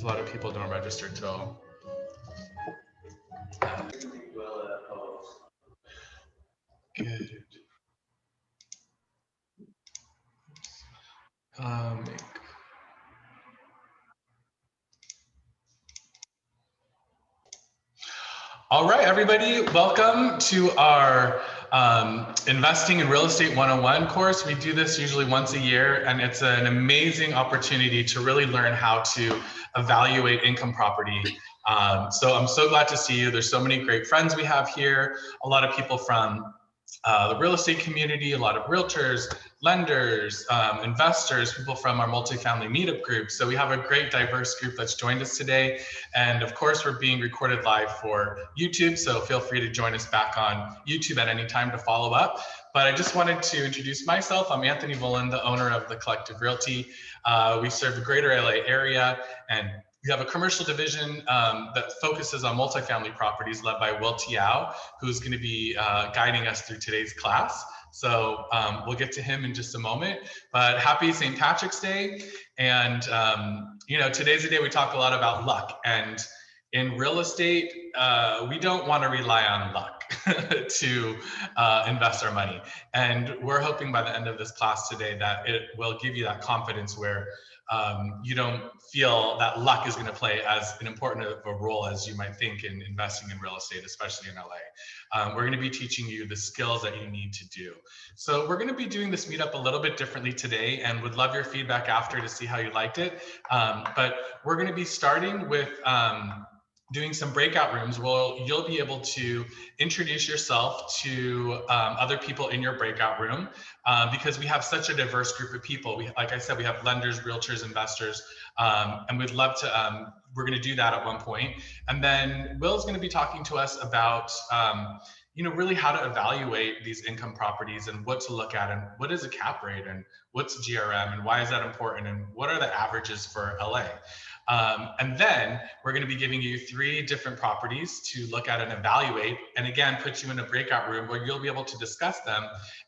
A lot of people don't register till. Good. All right, everybody, welcome to our Investing in Real Estate 101 course. We do this usually once a year, and it's an amazing opportunity to really learn how to evaluate income property. So I'm so glad to see you. There's so many great friends we have here, a lot of people from the real estate community, a lot of realtors, lenders, investors, people from our multifamily meetup group. So we have a great diverse group that's joined us today. And of course, we're being recorded live for YouTube. So feel free to join us back on YouTube at any time to follow up. But I just wanted to introduce myself. I'm Anthony Volin, the owner of The Collective Realty. We serve the greater LA area, and we have a commercial division that focuses on multifamily properties led by Will Tiao, who's going to be guiding us through today's class. So we'll get to him in just a moment, but happy St. Patrick's Day. And, you know, today's the day we talk a lot about luck. And in real estate, we don't want to rely on luck to invest our money. And we're hoping by the end of this class today that it will give you that confidence where you don't feel that luck is going to play as an important of a role as you might think in investing in real estate, especially in LA. We're going to be teaching you the skills that you need to do. So we're going to be doing this meetup a little bit differently today, and would love your feedback after to see how you liked it. But we're going to be starting with doing some breakout rooms where you'll be able to introduce yourself to other people in your breakout room because we have such a diverse group of people. Like I said, we have lenders, realtors, investors, and we'd love to, we're gonna do that at one point. And then Will's gonna be talking to us about you know, really how to evaluate these income properties and what to look at and what is a cap rate and what's GRM and why is that important and what are the averages for LA. And then we're going to be giving you 3 different properties to look at and evaluate, and again, put you in a breakout room where you'll be able to discuss them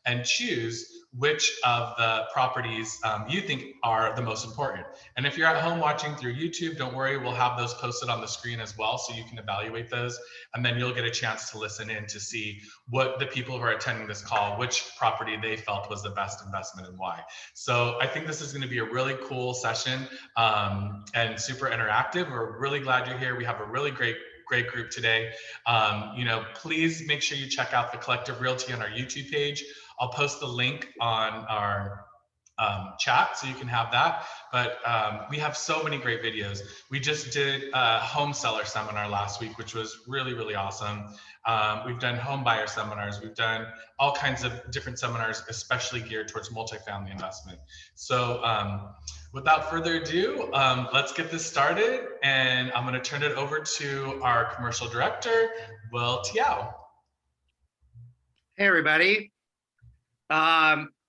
and choose which of the properties you think are the most important. And if you're at home watching through YouTube, don't worry, we'll have those posted on the screen as well, so you can evaluate those, and then you'll get a chance to listen in to see what the people who are attending this call, which property they felt was the best investment and why. So I think this is going to be a really cool session and super interactive. We're really glad you're here. We have a really great group today. You know, please make sure you check out The Collective Realty on our YouTube page. I'll post the link on our chat so you can have that. But we have so many great videos. We just did a home seller seminar last week, which was really, really awesome. We've done home buyer seminars. We've done all kinds of different seminars, especially geared towards multifamily investment. So without further ado, let's get this started. And I'm going to turn it over to our commercial director, Will Tiao. Hey, everybody.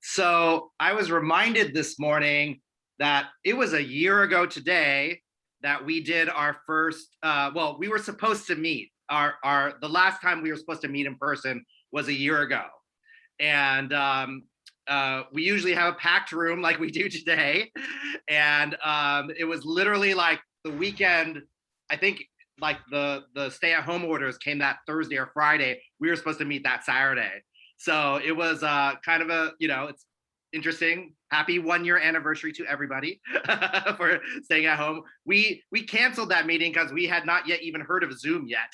So I was reminded this morning that it was a year ago today that we did our first, well, we were supposed to meet. The last time we were supposed to meet in person was a year ago. And we usually have a packed room like we do today. And it was literally like the weekend, I think like the stay-at-home orders came that Thursday or Friday. We were supposed to meet that Saturday. So it was kind of a, you know, it's interesting. Happy 1-year anniversary to everybody for staying at home. We canceled that meeting because we had not yet even heard of Zoom yet.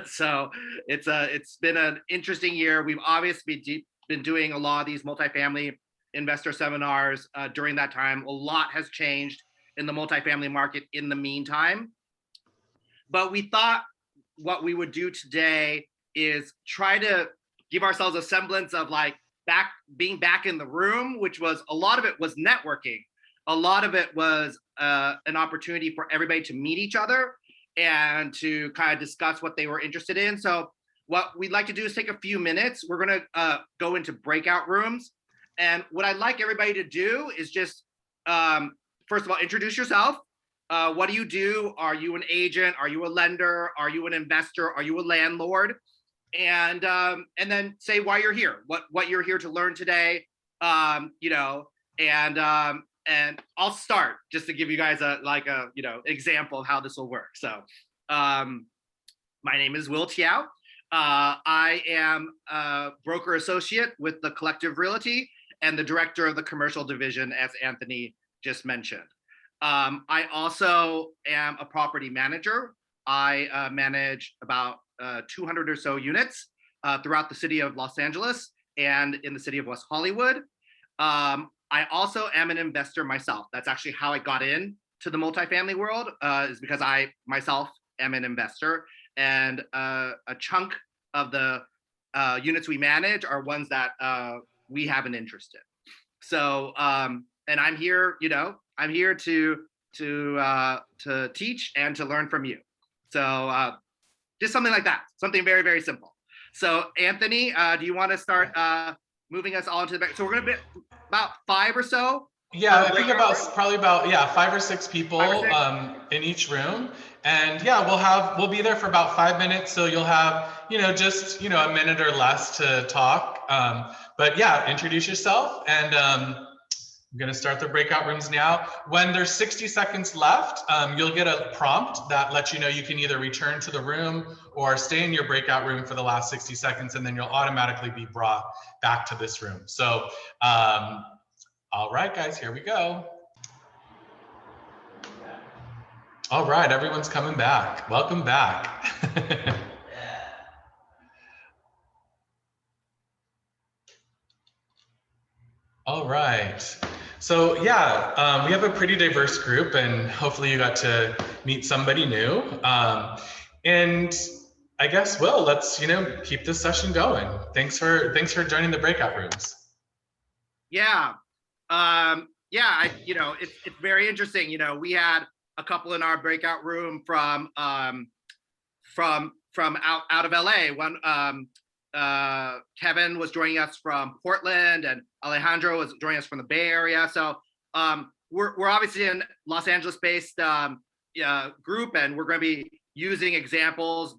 So it's been an interesting year. We've obviously been doing a lot of these multifamily investor seminars during that time. A lot has changed in the multifamily market in the meantime. But we thought what we would do today is try to give ourselves a semblance of like being back in the room, which was a lot of it was networking. A lot of it was an opportunity for everybody to meet each other and to kind of discuss what they were interested in. So what we'd like to do is take a few minutes. We're going to go into breakout rooms. And what I'd like everybody to do is just, first of all, introduce yourself. What do you do? Are you an agent? Are you a lender? Are you an investor? Are you a landlord? And then say why you're here, what you're here to learn today, you know, and and I'll start just to give you guys a example of how this will work. So my name is Will Tiao. I am a broker associate with the Collective Realty and the director of the commercial division, as Anthony just mentioned. I also am a property manager. I manage about 200 or so units throughout the city of Los Angeles and in the city of West Hollywood. I also am an investor myself. That's actually how I got in to the multifamily world, is because I myself am an investor, and a chunk of the units we manage are ones that we have an interest in. So, and I'm here, I'm here to teach and to learn from you. So just something like that, something very, very simple. So Anthony, do you want to start moving us all into the back? So we're going to be about 5 or so. Yeah, I think probably about 5 or 6 people in each room. And yeah, we'll be there for about 5 minutes. So you'll have, just, a minute or less to talk. But yeah, introduce yourself, and I'm going to start the breakout rooms now. When there's 60 seconds left, you'll get a prompt that lets you know you can either return to the room or stay in your breakout room for the last 60 seconds, and then you'll automatically be brought back to this room. So, all right, guys, here we go. All right, everyone's coming back. Welcome back. All right. So yeah, we have a pretty diverse group, and hopefully you got to meet somebody new. And I guess, Will, let's keep this session going. Thanks for joining the breakout rooms. Yeah. It's very interesting. We had a couple in our breakout room from out of LA. One, Kevin was joining us from Portland, and Alejandro was joining us from the Bay Area. So we're obviously in Los Angeles based group, and we're going to be using examples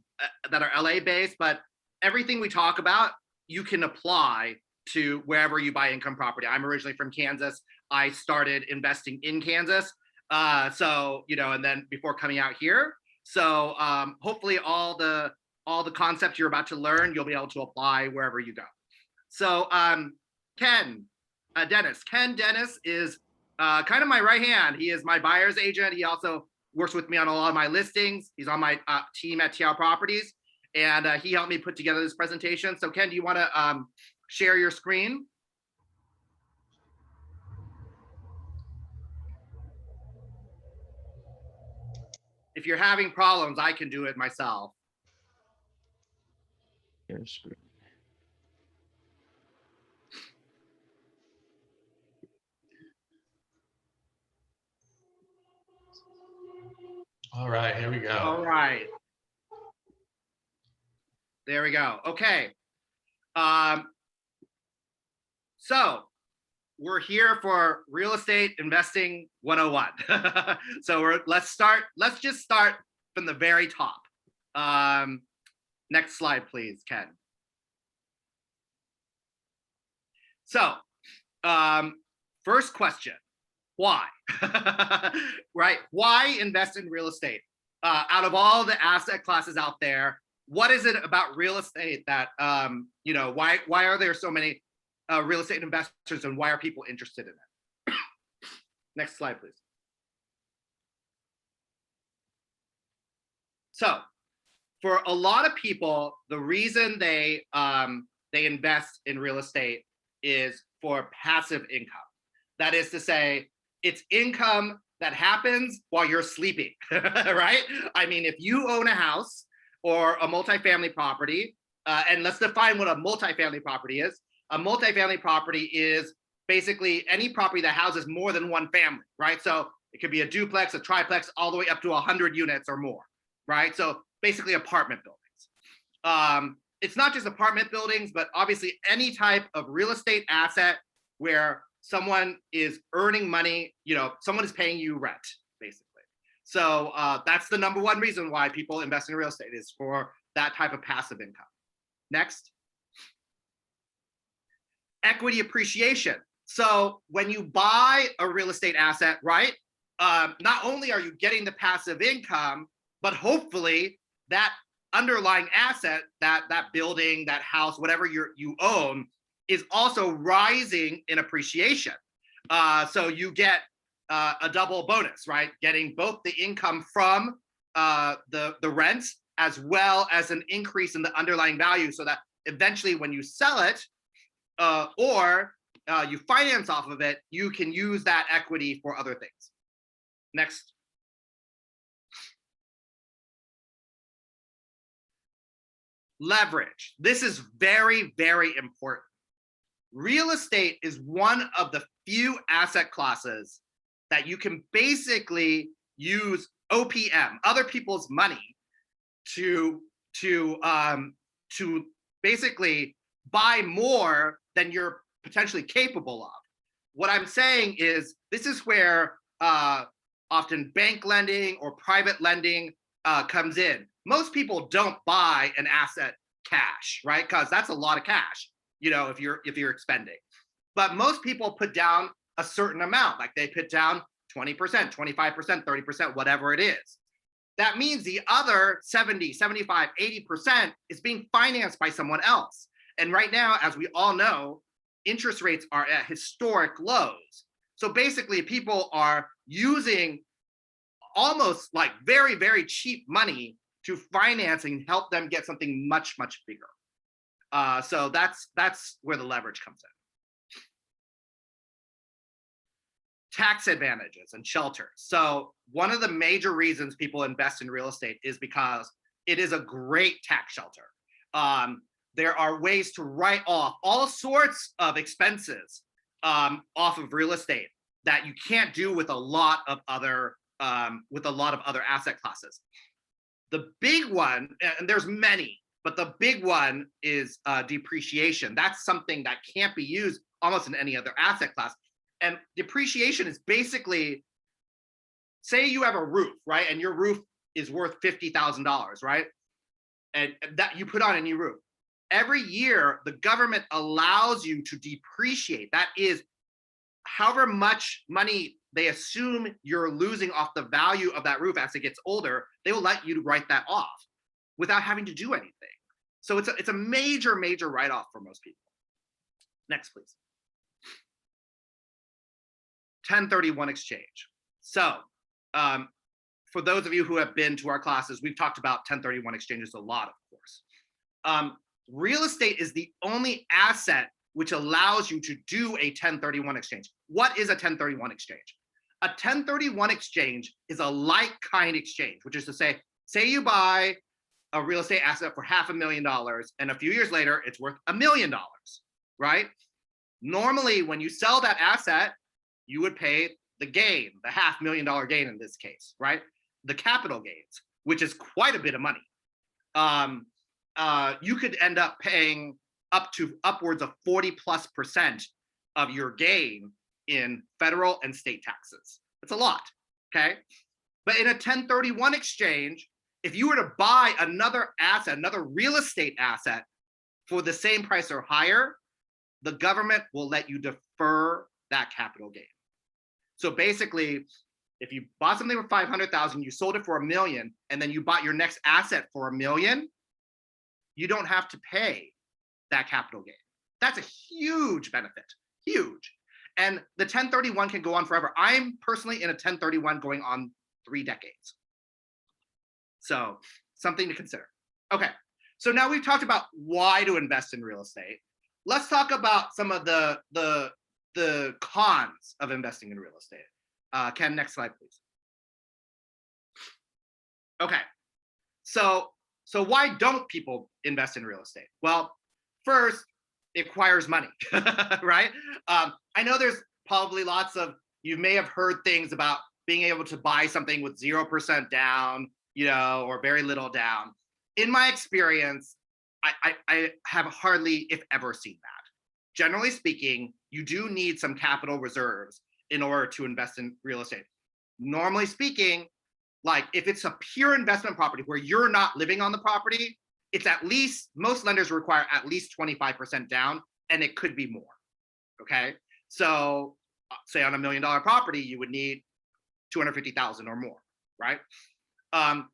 that are LA based, but everything we talk about, you can apply to wherever you buy income property. I'm originally from Kansas. I started investing in Kansas. And then before coming out here. So hopefully all the concepts you're about to learn, you'll be able to apply wherever you go. So Ken Dennis is kind of my right hand. He is my buyer's agent. He also works with me on a lot of my listings. He's on my team at TL Properties, and he helped me put together this presentation. So Ken, do you want to share your screen? If you're having problems, I can do it myself. Share screen. All right, here we go. All right. There we go. Okay. So we're here for Real Estate Investing 101. So let's just start from the very top. Next slide, please, Ken. So first question, why? Right? Why invest in real estate? Out of all the asset classes out there, what is it about real estate that, why are there so many real estate investors, and why are people interested in it? Next slide, please. So for a lot of people, the reason they invest in real estate is for passive income. That is to say, it's income that happens while you're sleeping, right? I mean, if you own a house or a multifamily property, and let's define what a multifamily property is. A multifamily property is basically any property that houses more than one family, right? So it could be a duplex, a triplex, all the way up to 100 units or more, right? So basically apartment buildings. It's not just apartment buildings, but obviously any type of real estate asset where someone is earning money, someone is paying you rent, basically. So that's the number one reason why people invest in real estate, is for that type of passive income. Next. Equity appreciation. So when you buy a real estate asset, right, not only are you getting the passive income, but hopefully that underlying asset, that building, that house, whatever you own, is also rising in appreciation. So you get a double bonus, right? Getting both the income from the rents as well as an increase in the underlying value, so that eventually when you sell it or you finance off of it, you can use that equity for other things. Next. Leverage. This is very, very important. Real estate is one of the few asset classes that you can basically use OPM, other people's money, to basically buy more than you're potentially capable of. What I'm saying is this is where often bank lending or private lending comes in. Most people don't buy an asset cash, right? Because that's a lot of cash, you know, if you're expending. But most people put down a certain amount, like they put down 20%, 25%, 30%, whatever it is. That means the other 70, 75, 80% is being financed by someone else. And right now, as we all know, interest rates are at historic lows. So basically, people are using almost like very, very cheap money to finance and help them get something much, much bigger. So that's where the leverage comes in. Tax advantages and shelters. So one of the major reasons people invest in real estate is because it is a great tax shelter. There are ways to write off all sorts of expenses off of real estate that you can't do with a lot of other asset classes. The big one, and there's many, but the big one is depreciation. That's something that can't be used almost in any other asset class. And depreciation is basically, say you have a roof, right? And your roof is worth $50,000, right? And that you put on a new roof. Every year, the government allows you to depreciate. That is, however much money they assume you're losing off the value of that roof as it gets older, they will let you write that off without having to do anything. So it's a major, major write-off for most people. Next, please. 1031 exchange. So for those of you who have been to our classes, we've talked about 1031 exchanges a lot, of course. Real estate is the only asset which allows you to do a 1031 exchange. What is a 1031 exchange? A 1031 exchange is a like-kind exchange, which is to say you buy a real estate asset for $500,000 and a few years later it's worth $1 million, right? Normally, when you sell that asset, you would pay the gain, the $500,000 gain in this case, right? The capital gains, which is quite a bit of money. You could end up paying upwards of 40+% of your gain in federal and state taxes. It's a lot, okay? But in a 1031 exchange, if you were to buy another asset, another real estate asset for the same price or higher, the government will let you defer that capital gain. So basically, if you bought something for $500,000, you sold it for $1 million, and then you bought your next asset for $1 million, you don't have to pay that capital gain. That's a huge benefit, huge. And the 1031 can go on forever. I'm personally in a 1031 going on 3 decades. So something to consider. Okay, so now we've talked about why to invest in real estate. Let's talk about some of the cons of investing in real estate. Ken, next slide, please. Okay, so why don't people invest in real estate? Well, first, it requires money, right? I know there's probably you may have heard things about being able to buy something with 0% down, or very little down. In my experience, I have hardly, if ever, seen that. Generally speaking, you do need some capital reserves in order to invest in real estate. Normally speaking, like if it's a pure investment property where you're not living on the property, it's at least, most lenders require at least 25% down, and it could be more, okay? So say on $1 million property, you would need 250,000 or more, right?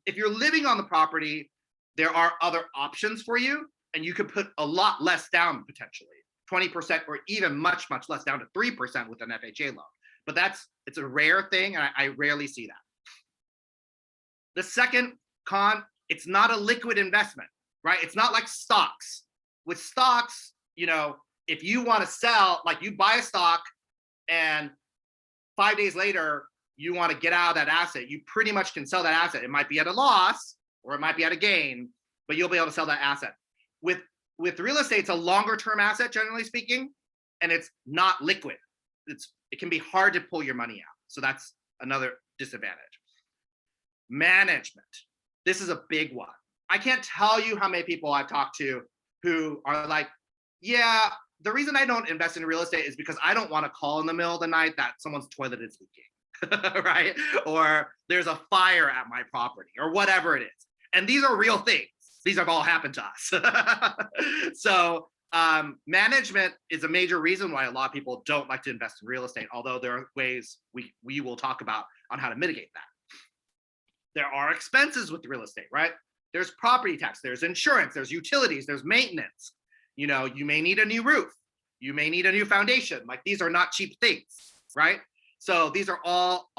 If you're living on the property, there are other options for you, and you could put a lot less down potentially, 20% or even much, much less, down to 3% with an FHA loan. But it's a rare thing, and I rarely see that. The second con, it's not a liquid investment, right? It's not like stocks. With stocks, if you want to sell, like you buy a stock and 5 days later, you want to get out of that asset, you pretty much can sell that asset. It might be at a loss or it might be at a gain, but you'll be able to sell that asset. With real estate, it's a longer term asset, generally speaking, and it's not liquid. It can be hard to pull your money out. So that's another disadvantage. Management. This is a big one. I can't tell you how many people I've talked to who are like, yeah, the reason I don't invest in real estate is because I don't want to call in the middle of the night that someone's toilet is leaking, right? Or there's a fire at my property or whatever it is. And these are real things. These have all happened to us. So management is a major reason why a lot of people don't like to invest in real estate, although there are ways we will talk about on how to mitigate that. There are expenses with real estate, right? There's property tax, there's insurance, there's utilities, there's maintenance. You may need a new roof. You may need a new foundation. Like, these are not cheap things, right? So these are all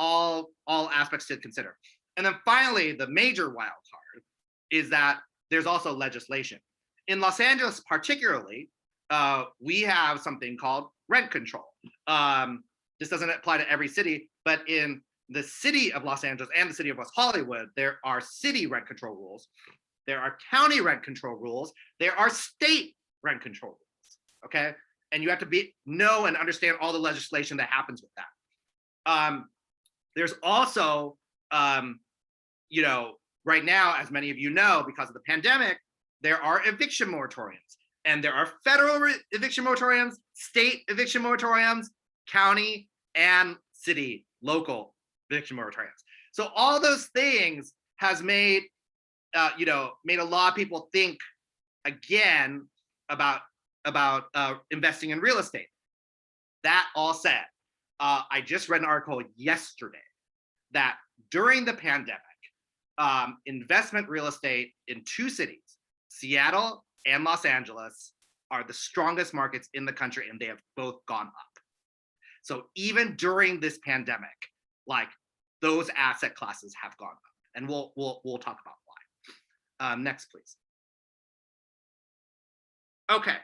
aspects to consider. And then finally, the major wild card is that there's also legislation. In Los Angeles particularly, we have something called rent control. This doesn't apply to every city, but in the city of Los Angeles and the city of West Hollywood, there are city rent control rules. There are county rent control rules. There are state rent control rules, okay? And you have to know and understand all the legislation that happens with that. There's also, right now, as many of you know, because of the pandemic, there are eviction moratoriums. And there are federal eviction moratoriums, state eviction moratoriums, county and city, local eviction moratoriums. So all those things has made a lot of people think again about investing in real estate. That all said, I just read an article yesterday that during the pandemic, investment real estate in two cities, Seattle and Los Angeles, are the strongest markets in the country, and they have both gone up. So even during this pandemic, like, those asset classes have gone up, and we'll talk about why. Next, please. Okay,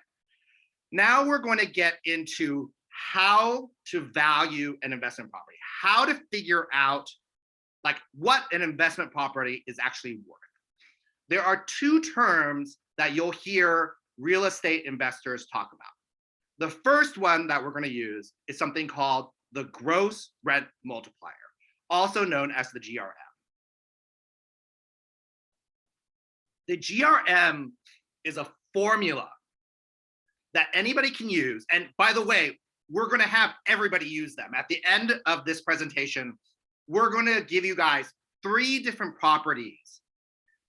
now we're going to get into how to value an investment property, how to figure out like what an investment property is actually worth. There are two terms that you'll hear real estate investors talk about. The first one that we're going to use is something called the gross rent multiplier, also known as the GRM. The GRM is a formula that anybody can use. And by the way, we're going to have everybody use them. At the end of this presentation, we're going to give you guys 3 different properties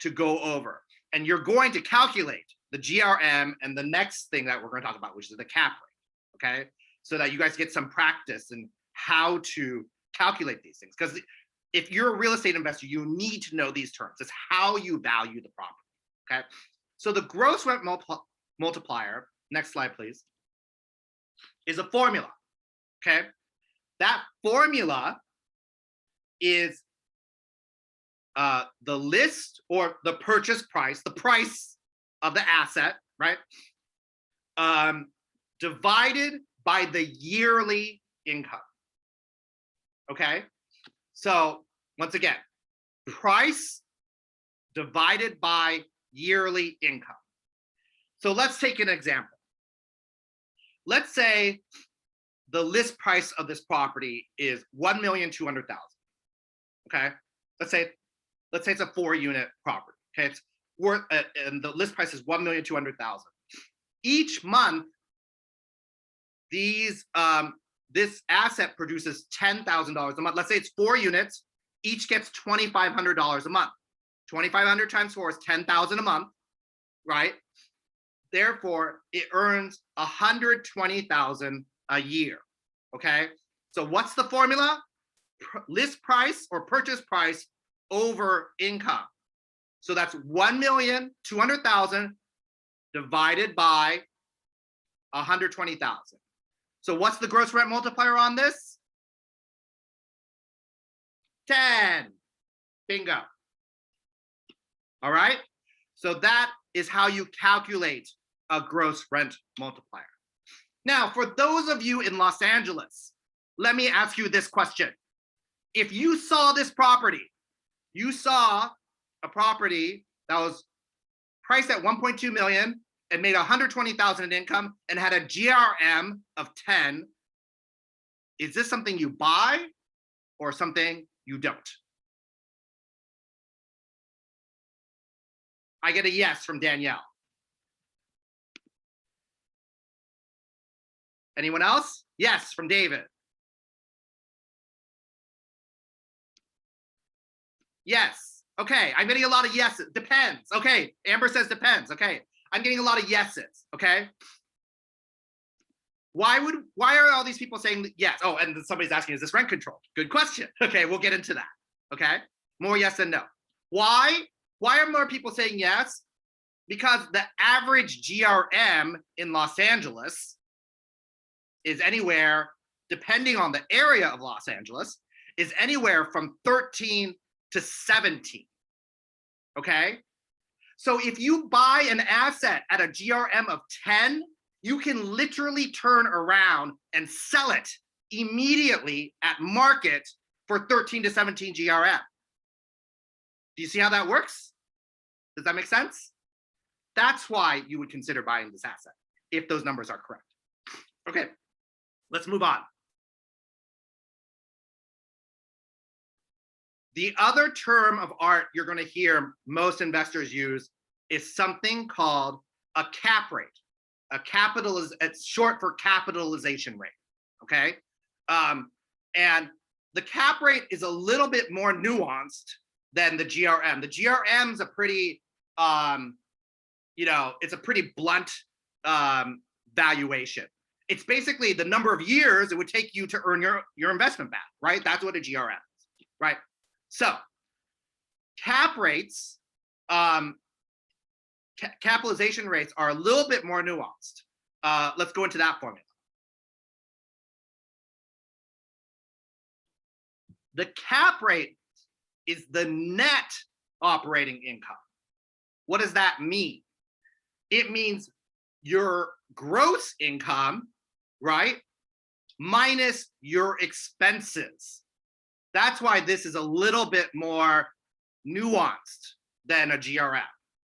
to go over. And you're going to calculate the GRM and the next thing that we're going to talk about, which is the cap rate, okay? So that you guys get some practice in how to calculate these things. Because if you're a real estate investor, you need to know these terms. It's how you value the property, okay? So the gross rent multiplier, next slide, please, is a formula, okay? That formula is the list or the purchase price, the price of the asset, right? Divided by the yearly income, okay? So once again, price divided by yearly income. So let's take an example. Let's say the list price of this property is $1,200,000. Okay, let's say it's a 4-unit property. Okay, it's worth and the list price is $1,200,000. Each month, this asset produces $10,000 a month. Let's say it's 4 units. Each gets $2,500 a month. 2,500 times 4 is 10,000 a month, right? Therefore, it earns $120,000 a year. Okay, so what's the formula? List price or purchase price over income. So that's 1,200,000 divided by 120,000. So what's the gross rent multiplier on this? 10. Bingo. All right. So that is how you calculate a gross rent multiplier. Now, for those of you in Los Angeles, let me ask you this question. If you saw this property, you saw a property that was priced at 1.2 million and made 120,000 in income and had a GRM of 10, is this something you buy or something you don't? I get a yes from Danielle. Anyone else? Yes from David. Yes. Okay, I'm getting a lot of yeses. Depends. Okay, Amber says depends. Okay, I'm getting a lot of yeses. Okay. Why are all these people saying yes? Oh, and somebody's asking, is this rent controlled? Good question. Okay, we'll get into that. Okay, more yes and no. Why are more people saying yes? Because the average GRM in Los Angeles is anywhere, depending on the area of Los Angeles, is anywhere from 13 to 17. Okay, so if you buy an asset at a GRM of 10, you can literally turn around and sell it immediately at market for 13 to 17 GRM. Do you see how that works? Does that make sense? That's why you would consider buying this asset if those numbers are correct. Okay, let's move on. The other term of art you're going to hear most investors use is something called a cap rate. It's short for capitalization rate. Okay, and the cap rate is a little bit more nuanced than the GRM. The GRM is a pretty, it's a pretty blunt valuation. It's basically the number of years it would take you to earn your investment back, right? That's what a GRM is, right? So cap rates, capitalization rates are a little bit more nuanced. Let's go into that formula. The cap rate is the net operating income. What does that mean? It means your gross income, right, minus your expenses. That's why this is a little bit more nuanced than a GRM,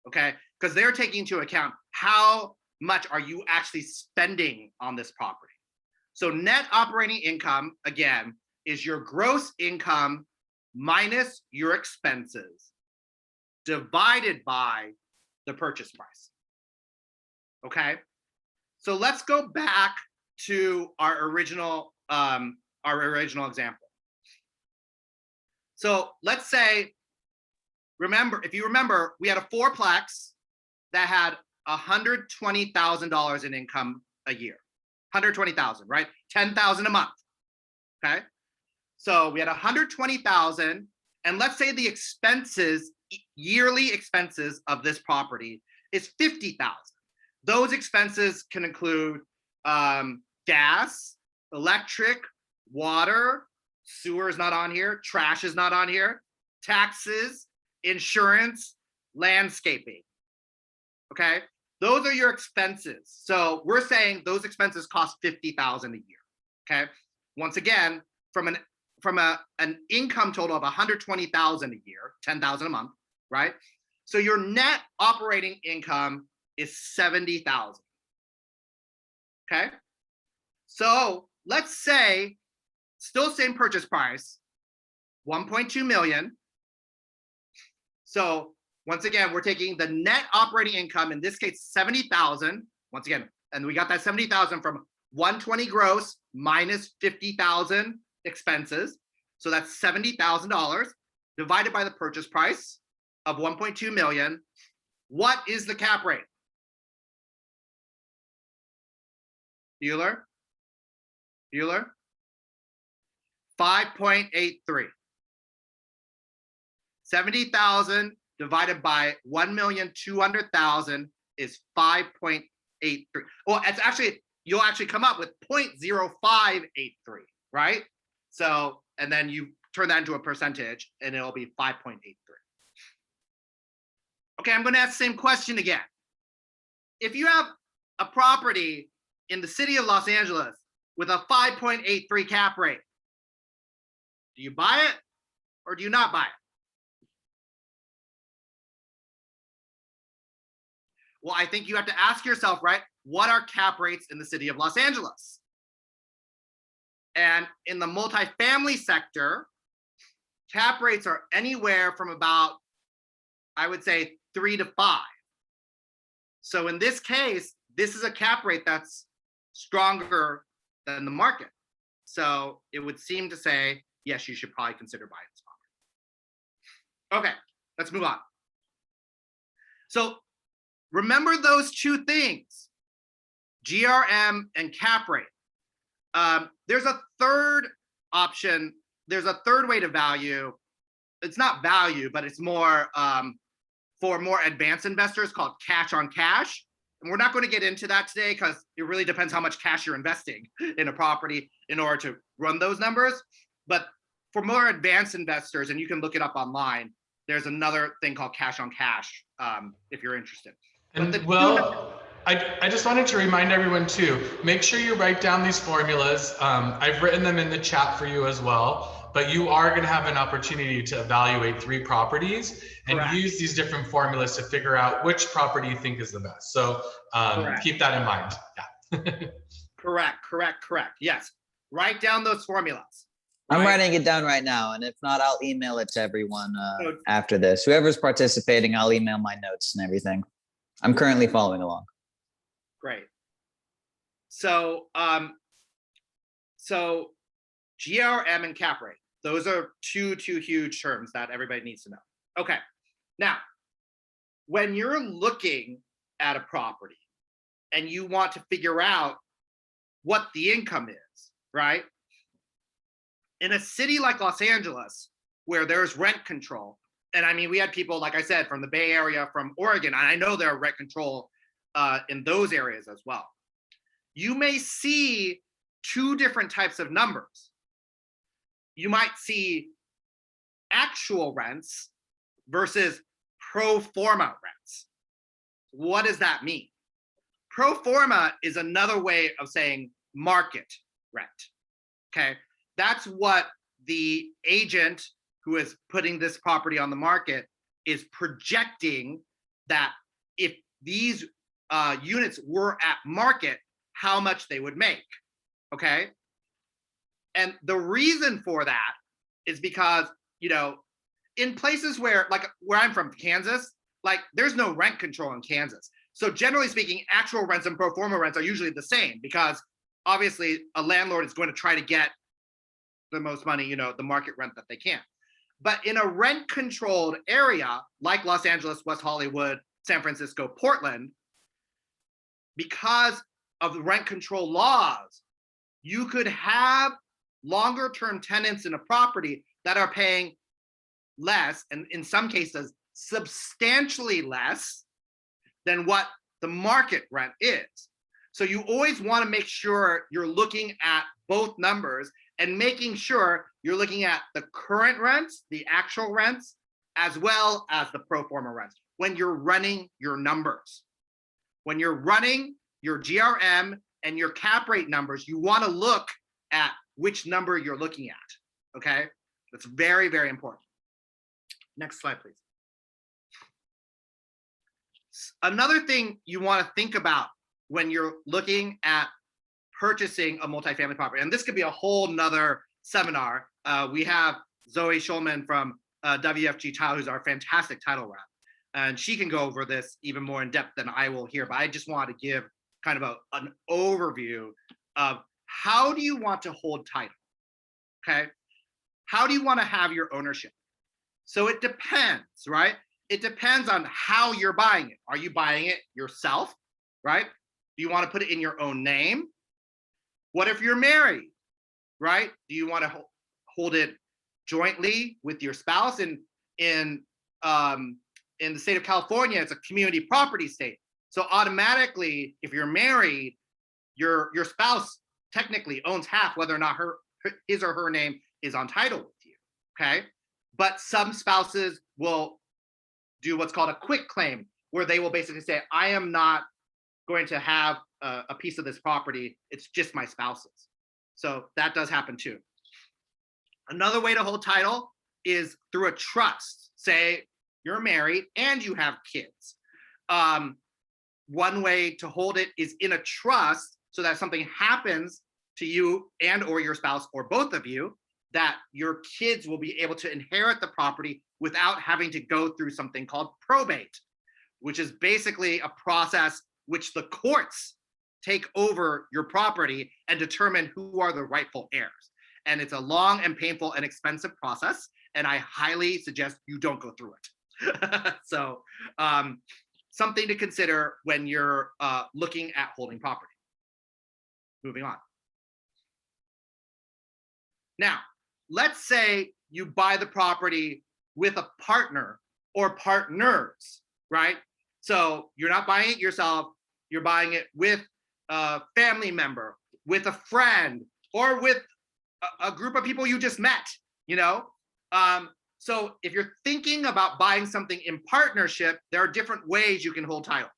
okay? Because they're taking into account how much are you actually spending on this property. So net operating income, again, is your gross income minus your expenses divided by the purchase price, okay? So let's go back to our original example. So let's say, if you remember, we had a fourplex that had $120,000 in income a year. 120,000, right? 10,000 a month. Okay. So we had 120,000, and let's say the expenses, yearly expenses of this property is 50,000. Those expenses can include gas, electric, water, sewer is not on here, trash is not on here, taxes, insurance, landscaping. Okay, those are your expenses. So we're saying those expenses cost 50,000 a year. Okay, once again, from an income total of 120,000 a year, 10,000 a month, right? So your net operating income is 70,000. Okay, so let's say, still same purchase price, 1.2 million. So once again, we're taking the net operating income, in this case, 70,000, once again, and we got that 70,000 from 120 gross minus 50,000 expenses. So that's $70,000 divided by the purchase price of 1.2 million. What is the cap rate? Bueller? 5.83. 70,000 divided by 1,200,000 is 5.83. Well, it's actually, you'll actually come up with 0.0583, right? So, and then you turn that into a percentage and it'll be 5.83. Okay, I'm going to ask the same question again. If you have a property in the city of Los Angeles with a 5.83 cap rate, do you buy it or do you not buy it? Well, I think you have to ask yourself, right? What are cap rates in the city of Los Angeles? And in the multifamily sector, cap rates are anywhere from about, I would say, 3 to 5. So in this case, this is a cap rate that's stronger than the market. So it would seem to say, yes, you should probably consider buying this property. Okay, let's move on. So remember those two things, GRM and cap rate. There's a third option. There's a third way to value. It's not value, but it's more for more advanced investors called cash on cash. And we're not going to get into that today because it really depends how much cash you're investing in a property in order to run those numbers. But for more advanced investors, and you can look it up online, there's another thing called cash on cash if you're interested. And well, I just wanted to remind everyone too, make sure you write down these formulas. I've written them in the chat for you as well, but you are going to have an opportunity to evaluate 3 properties and Correct. use these different formulas to figure out which property you think is the best. So keep that in mind. Yeah. Correct. Yes. Write down those formulas. I'm right? writing it down right now, and if not, I'll email it to everyone after this. Whoever's participating, I'll email my notes and everything. I'm currently following along. Great. So, so GRM and cap rate, those are two huge terms that everybody needs to know. Okay. Now, when you're looking at a property and you want to figure out what the income is, right? In a city like Los Angeles, where there's rent control, and I mean, we had people, like I said, from the Bay Area, from Oregon, and I know there are rent control in those areas as well. You may see 2 different types of numbers. You might see actual rents versus pro forma rents. What does that mean? Pro forma is another way of saying market rent, okay? That's what the agent who is putting this property on the market is projecting, that if these units were at market, how much they would make, okay? And the reason for that is because, you know, in places where, like where I'm from, Kansas, like there's no rent control in Kansas. So generally speaking, actual rents and pro forma rents are usually the same, because obviously a landlord is going to try to get the most money, you know, the market rent that they can. But in a rent controlled area like Los Angeles, West Hollywood, San Francisco, Portland, because of the rent control laws, you could have longer term tenants in a property that are paying less, and in some cases substantially less than what the market rent is. So you always want to make sure you're looking at both numbers and making sure you're looking at the current rents, the actual rents, as well as the pro forma rents when you're running your numbers. When you're running your GRM and your cap rate numbers, you want to look at which number you're looking at, okay? That's very, very important. Next slide, please. Another thing you want to think about when you're looking at purchasing a multifamily property, and this could be a whole nother seminar. We have Zoe Schulman from WFG Title, who's our fantastic title rep, and she can go over this even more in depth than I will here, but I just want to give kind of an overview of how do you want to hold title, okay? How do you want to have your ownership? So it depends, right? It depends on how you're buying it. Are you buying it yourself, right? Do you want to put it in your own name? What if you're married, right? Do you want to hold it jointly with your spouse. In the state of California, it's a community property state. So automatically, if you're married, your spouse technically owns half, whether or not his or her name is on title with you. Okay. But some spouses will do what's called a quick claim, where they will basically say, I am not going to have a piece of this property. It's just my spouse's. So that does happen too. Another way to hold title is through a trust. Say you're married and you have kids. One way to hold it is in a trust, so that something happens to you and or your spouse or both of you, that your kids will be able to inherit the property without having to go through something called probate, which is basically a process which the courts take over your property and determine who are the rightful heirs. And it's a long and painful and expensive process, and I highly suggest you don't go through it. So something to consider when you're looking at holding property. Moving on. Now, let's say you buy the property with a partner or partners, right? So you're not buying it yourself, you're buying it with a family member, with a friend, or with a group of people you just met, you know? So if you're thinking about buying something in partnership, there are different ways you can hold title.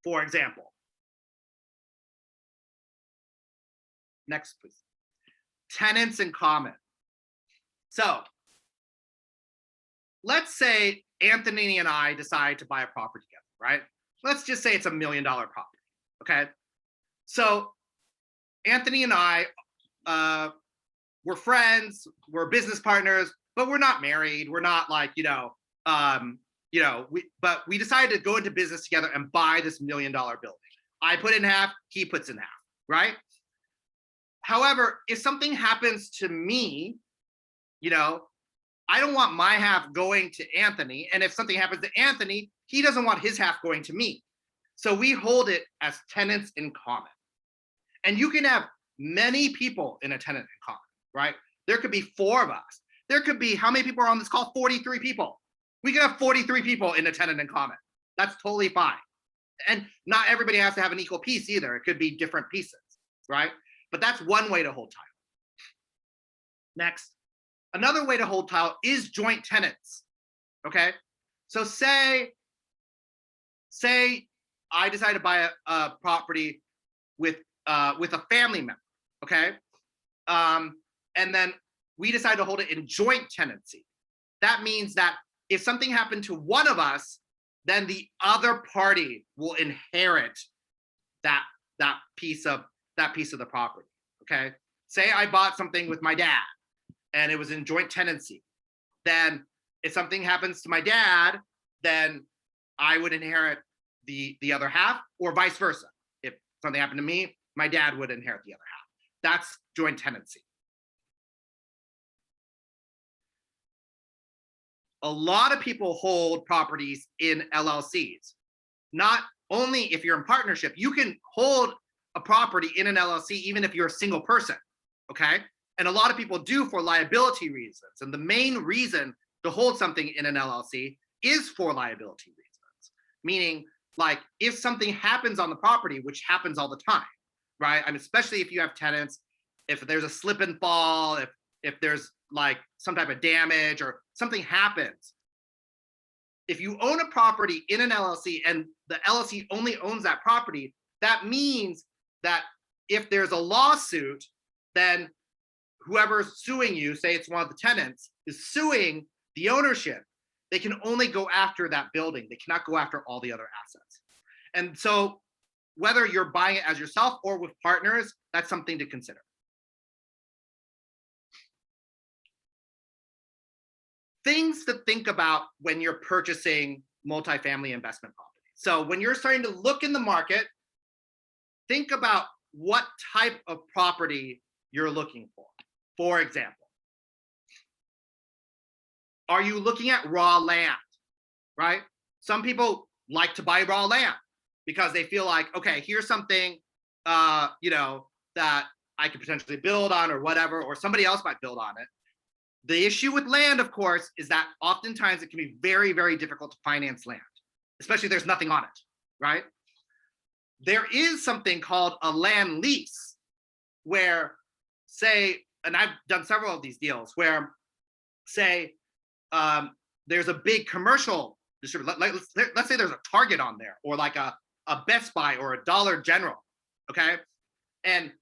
For example, next please, tenants in common. So let's say Anthony and I decide to buy a property together, right? Let's just say it's $1 million property, okay? So Anthony and I, we're friends, we're business partners, but we're not married. We're not like, but we decided to go into business together and buy this $1 million building. I put in half, he puts in half, right? However, if something happens to me, I don't want my half going to Anthony. And if something happens to Anthony, he doesn't want his half going to me. So we hold it as tenants in common. And you can have many people in a tenant in common, right? There could be 4 of us. There could be, how many people are on this call? 43 people. We can have 43 people in a tenant in common. That's totally fine. And not everybody has to have an equal piece either. It could be different pieces, right? But that's one way to hold title. Next, another way to hold title is joint tenants, okay? So say I decide to buy a property with a family member, okay? And then we decide to hold it in joint tenancy. That means that if something happened to one of us, then the other party will inherit that piece of the property, okay? Say I bought something with my dad and it was in joint tenancy. Then if something happens to my dad, then I would inherit the other half, or vice versa. If something happened to me, my dad would inherit the other half. That's joint tenancy. A lot of people hold properties in LLCs. Not only if you're in partnership, you can hold a property in an LLC even if you're a single person, okay? And a lot of people do for liability reasons. And the main reason to hold something in an LLC is for liability reasons. Meaning, like, if something happens on the property, which happens all the time, right? I mean, especially if you have tenants, if there's a slip and fall, if there's like some type of damage or something happens. If you own a property in an LLC and the LLC only owns that property, that means that if there's a lawsuit, then whoever's suing you, say it's one of the tenants, is suing the ownership, they can only go after that building. They cannot go after all the other assets. And so whether you're buying it as yourself or with partners, that's something to consider. Things to think about when you're purchasing multifamily investment property. So when you're starting to look in the market, think about what type of property you're looking for. For example, are you looking at raw land, right? Some people like to buy raw land because they feel like, okay, here's something, that I could potentially build on or whatever, or somebody else might build on it. The issue with land, of course, is that oftentimes it can be very, very difficult to finance land, especially if there's nothing on it, right? There is something called a land lease where, say, and I've done several of these deals where, say, there's a big commercial distributor, let's say there's a Target on there, or like a Best Buy or a Dollar General, okay? And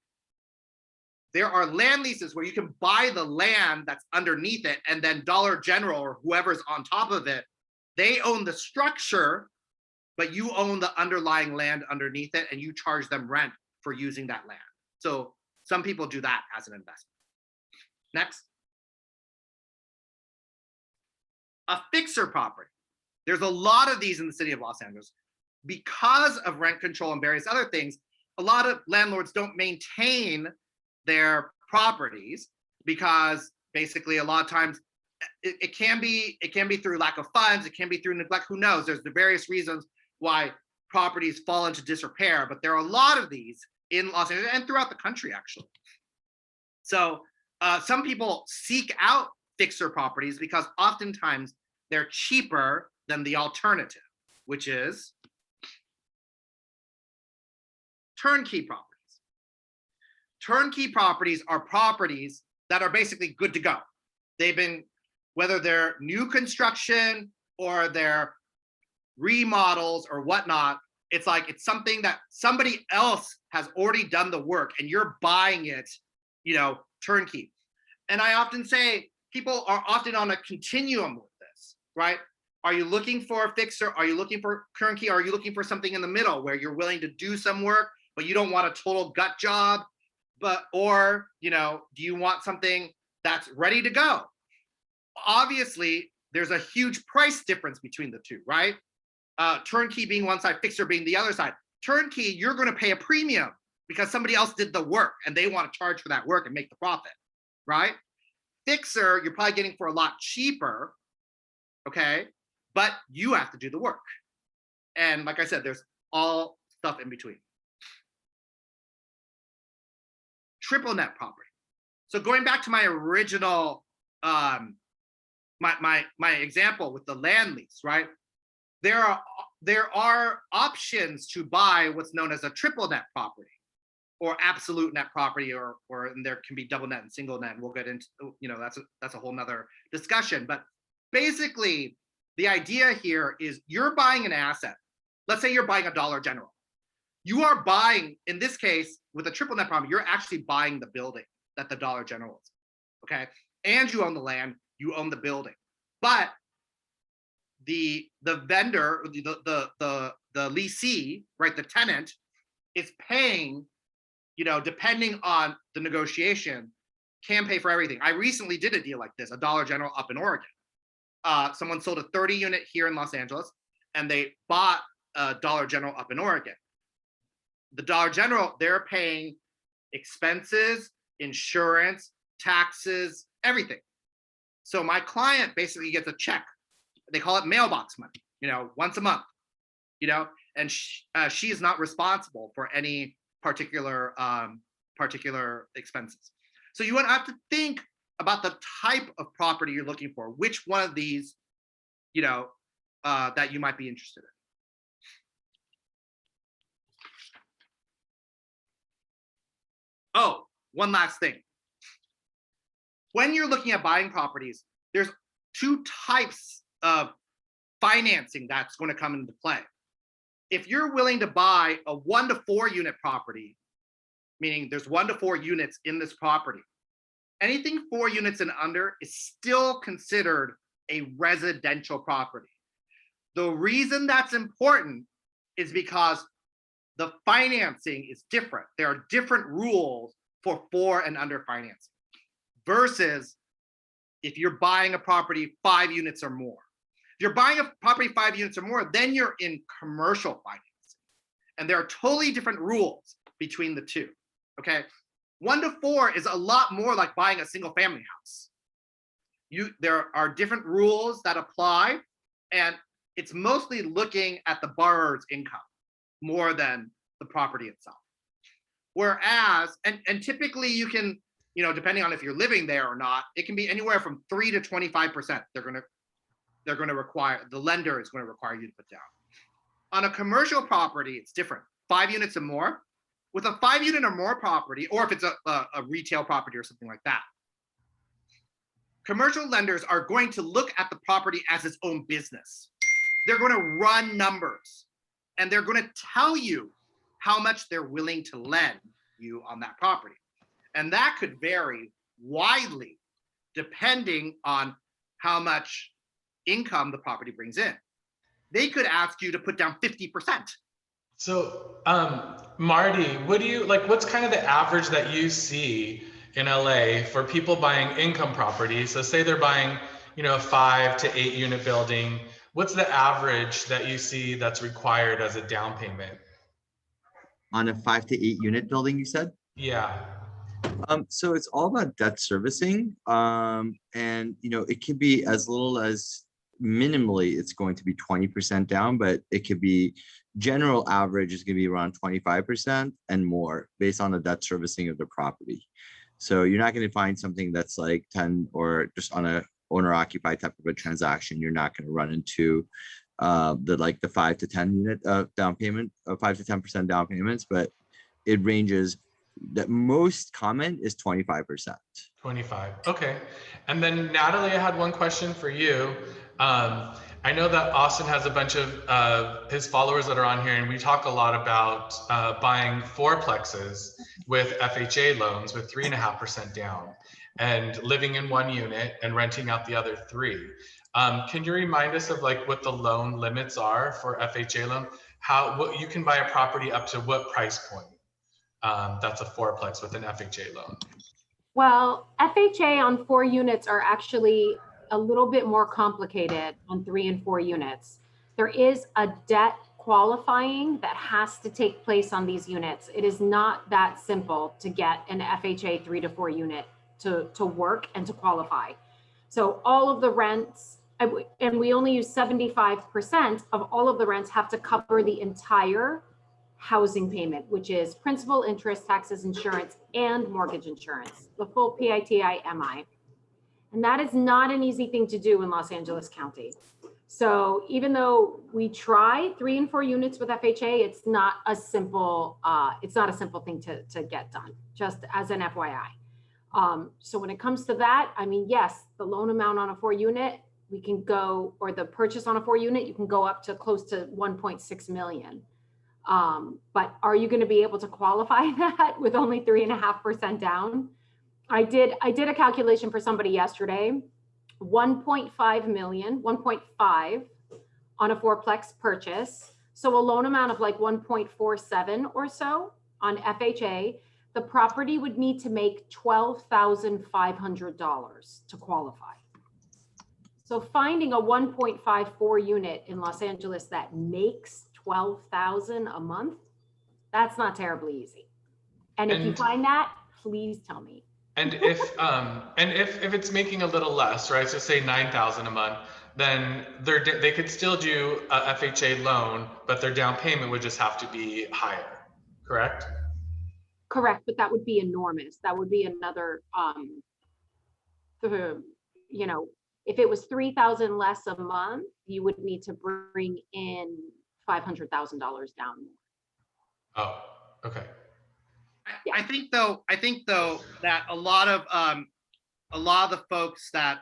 there are land leases where you can buy the land that's underneath it, and then Dollar General or whoever's on top of it, they own the structure, but you own the underlying land underneath it, and you charge them rent for using that land. So some people do that as an investment. Next. A fixer property. There's a lot of these in the city of Los Angeles. Because of rent control and various other things, a lot of landlords don't maintain their properties because basically a lot of times it can be through lack of funds, it can be through neglect, who knows? There's the various reasons why properties fall into disrepair, but there are a lot of these in Los Angeles and throughout the country, actually. So some people seek out fixer properties because oftentimes they're cheaper than the alternative, which is turnkey properties. Turnkey properties are properties that are basically good to go. They've been, whether they're new construction or they're remodels or whatnot, it's like it's something that somebody else has already done the work and you're buying it, you know, turnkey. And I often say people are often on a continuum with this, right? Are you looking for a fixer? Are you looking for turnkey? Are you looking for something in the middle where you're willing to do some work, but you don't want a total gut job? But, or, you know, do you want something that's ready to go? Obviously, there's a huge price difference between the two, right? Turnkey being one side, fixer being the other side. Turnkey, you're going to pay a premium because somebody else did the work and they want to charge for that work and make the profit, right? Fixer, you're probably getting for a lot cheaper, okay? But you have to do the work. And like I said, there's all stuff in between. Triple net property. So going back to my original, my example with the land lease, right? There are options to buy what's known as a triple net property or absolute net property, or and there can be double net and single net. And we'll get into, you know, that's a whole nother discussion. But basically, the idea here is you're buying an asset. Let's say you're buying a Dollar General. You are buying, in this case, with a triple net property, you're actually buying the building that the Dollar General is, okay? And you own the land, you own the building. But the vendor, the leasee, right, the tenant is paying, you know, depending on the negotiation, can pay for everything. I recently did a deal like this, a Dollar General up in Oregon. Someone sold a 30 unit here in Los Angeles and they bought a Dollar General up in Oregon. The Dollar General, they're paying expenses, insurance, taxes, everything. So my client basically gets a check. They call it mailbox money, you know, once a month, you know, and she is not responsible for any particular expenses. So you have to think about the type of property you're looking for, which one of these, you know, that you might be interested in. Oh, one last thing. When you're looking at buying properties, there's two types of financing that's going to come into play. If you're willing to buy a 1 to 4 unit property, meaning there's 1 to 4 units in this property, anything 4 units and under is still considered a residential property. The reason that's important is because the financing is different. There are different rules for 4 and under financing versus if you're buying a property 5 units or more. If you're buying a property 5 units or more, then you're in commercial financing. And there are totally different rules between the two, okay? 1 to 4 is a lot more like buying a single family house. There are different rules that apply, and it's mostly looking at the borrower's income more than the property itself. Whereas, and typically you can, you know, depending on if you're living there or not, it can be anywhere from 3 to 25%. They're going to require, the lender is going to require you to put down. On a commercial property, it's different. 5 units or more. With a 5 unit or more property, or if it's a retail property or something like that, commercial lenders are going to look at the property as its own business. They're going to run numbers and they're going to tell you how much they're willing to lend you on that property. And that could vary widely depending on how much income the property brings in. They could ask you to put down 50%. So, Marty, what do you like? What's kind of the average that you see in LA for people buying income properties? So, say they're buying, you know, a 5 to 8 unit building. What's the average that you see that's required as a down payment? On a 5 to 8 unit building, you said? Yeah. So it's all about debt servicing. And you know, it could be as little as minimally, it's going to be 20% down, but it could be general average is going to be around 25% and more based on the debt servicing of the property. So you're not going to find something that's like 10 or just on a owner occupied type of a transaction. You're not going to run into the 5 to 10 unit down payment, 5 to 10% down payments, but it ranges. The most common is 25%. 25. Okay. And then Natalie, I had one question for you. I know that Austin has a bunch of his followers that are on here, and we talk a lot about buying fourplexes with FHA loans with 3.5% down and living in one unit and renting out the other 3. Can you remind us of like what the loan limits are for FHA loan? What you can buy a property up to what price point? That's a fourplex with an FHA loan. Well, FHA on 4 units are actually a little bit more complicated on 3 and 4 units. There is a debt qualifying that has to take place on these units. It is not that simple to get an FHA 3 to 4 unit to work and to qualify. So all of the rents, and we only use 75% of all of the rents have to cover the entire housing payment, which is principal, interest, taxes, insurance, and mortgage insurance, the full PITI-MI. And that is not an easy thing to do in Los Angeles County. So even though we try 3 and 4 units with FHA, it's not a simple thing to get done, just as an FYI. So when it comes to that, I mean, yes, the loan amount on a 4 unit, we can go, or the purchase on a 4 unit, you can go up to close to 1.6 million. But are you going to be able to qualify that with only 3.5% down? I did a calculation for somebody yesterday, 1.5 million, 1.5 on a fourplex purchase. So a loan amount of like 1.47 or so on FHA, the property would need to make $12,500 to qualify. So finding a 1.54 unit in Los Angeles that makes $12,000 a month, that's not terribly easy. And if you find that, please tell me. And if it's making a little less, right? So say 9,000 a month, then they could still do a FHA loan, but their down payment would just have to be higher, correct? Correct, but that would be enormous. That would be another, you know, if it was 3,000 less a month, you would need to bring in $500,000 down. Oh, okay. Yeah. I think though that a lot of the folks that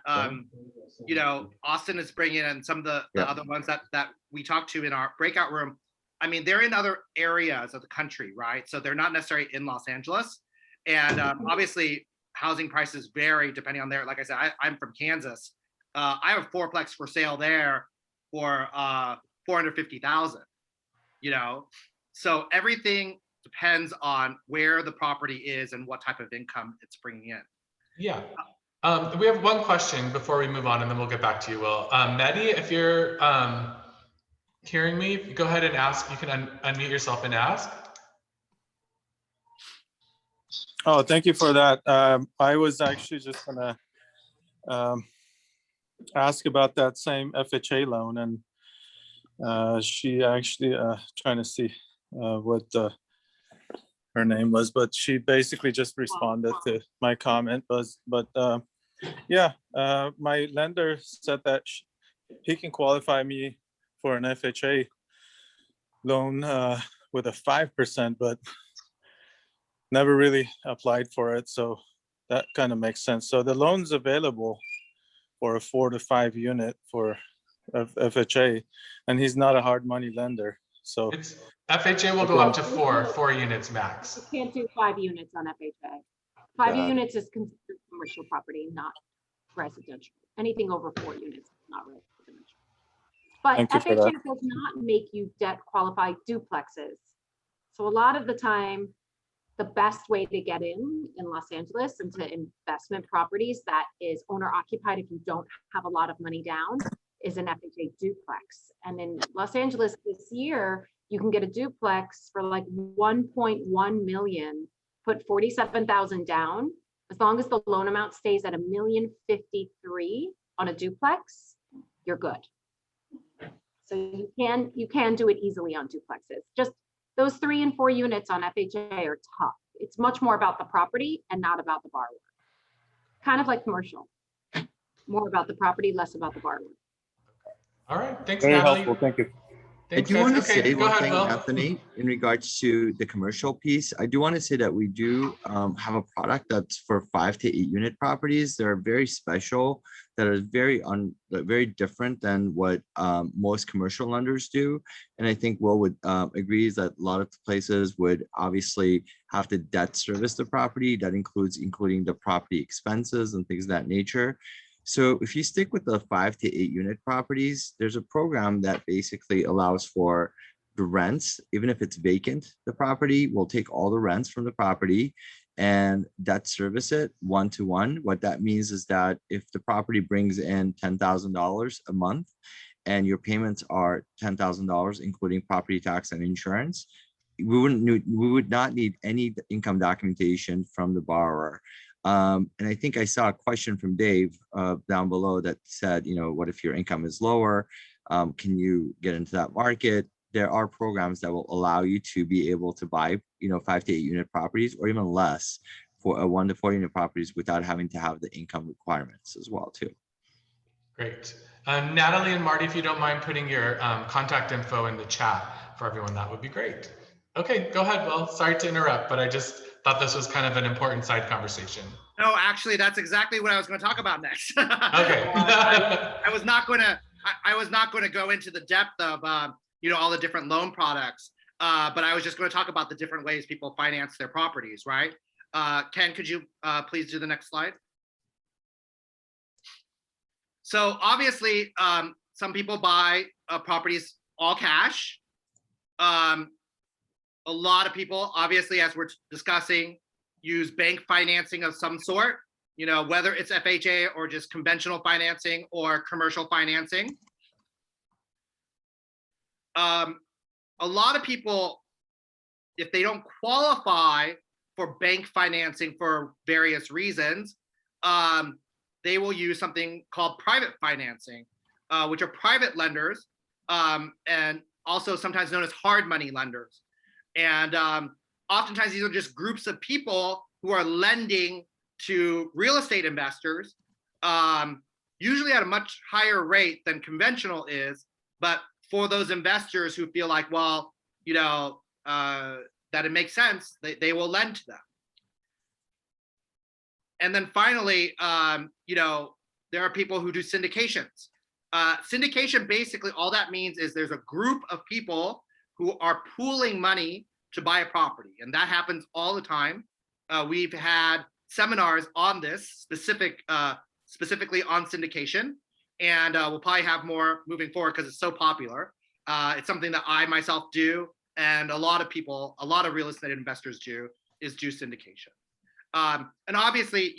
you know, Austin is bringing and some of the other ones that we talked to in our breakout room, I mean, they're in other areas of the country, right? So they're not necessarily in Los Angeles, and obviously housing prices vary depending on their. Like I said, I'm from Kansas. I have a fourplex for sale there for $450,000. You know, so everything depends on where the property is and what type of income it's bringing in. Yeah. We have one question before we move on, and then we'll get back to you, Will. Mehdi, if you're hearing me, go ahead and ask. You can unmute yourself and ask. Oh, thank you for that. I was actually just gonna ask about that same FHA loan, and she actually trying to see what her name was, but she basically just responded to my comment. Yeah, my lender said that he can qualify me for an FHA loan with a 5%, but never really applied for it. So that kind of makes sense. So the loan's available for a 4 to 5 unit for FHA, and he's not a hard money lender. So It's FHA will go up to four units max. You can't do 5 units on FHA. 5 Yeah. units is considered commercial property, not residential. Anything over 4 units is not residential. But Thank you for FHA that. does not make you debt qualified duplexes. So a lot of the time, the best way to get in Los Angeles into investment properties that is owner occupied, if you don't have a lot of money down, is an FHA duplex. And in Los Angeles this year, you can get a duplex for like 1.1 million, put 47,000 down. As long as the loan amount stays at $1,053,000 on a duplex, you're good. So you can do it easily on duplexes. Just those 3 and 4 units on FHA are tough. It's much more about the property and not about the borrower. Kind of like commercial. More about the property, less about the borrower. All right, thanks, Very Natalie. helpful. Thank you. Thanks, I do want to okay, say go one ahead, thing, Will. Anthony, in regards to the commercial piece. I do want to say that we do have a product that's for 5 to 8 unit properties. They're very special, that are very different than what most commercial lenders do. And I think Will would agrees that a lot of places would obviously have to debt service the property. That including the property expenses and things of that nature. So if you stick with the 5 to 8 unit properties, there's a program that basically allows for the rents, even if it's vacant, the property will take all the rents from the property and debt service it 1-to-1. What that means is that if the property brings in $10,000 a month and your payments are $10,000, including property tax and insurance, we would not need any income documentation from the borrower. And I think I saw a question from Dave down below that said, what if your income is lower? Can you get into that market? There are programs that will allow you to be able to buy, 5 to 8 unit properties or even less for a 1 to 4 unit properties without having to have the income requirements as well too. Great. Natalie and Marty, if you don't mind putting your contact info in the chat for everyone, that would be great. Okay, go ahead, Will. Sorry to interrupt, but I just thought this was kind of an important side conversation. No, actually, that's exactly what I was going to talk about next. Okay. I was not going to go into the depth of all the different loan products, but I was just going to talk about the different ways people finance their properties, right? Ken, could you please do the next slide? So obviously, some people buy properties all cash. A lot of people, obviously, as we're discussing, use bank financing of some sort, whether it's FHA or just conventional financing or commercial financing. A lot of people, if they don't qualify for bank financing for various reasons, they will use something called private financing, which are private lenders, and also sometimes known as hard money lenders. And oftentimes these are just groups of people who are lending to real estate investors, usually at a much higher rate than conventional is, but for those investors who feel like, well, that it makes sense, they will lend to them. And then finally, there are people who do syndications. Syndication, basically, all that means is there's a group of people who are pooling money to buy a property. And that happens all the time. We've had seminars on this, specifically on syndication. And we'll probably have more moving forward because it's so popular. It's something that I myself do. And a lot of people, a lot of real estate investors do syndication. And obviously,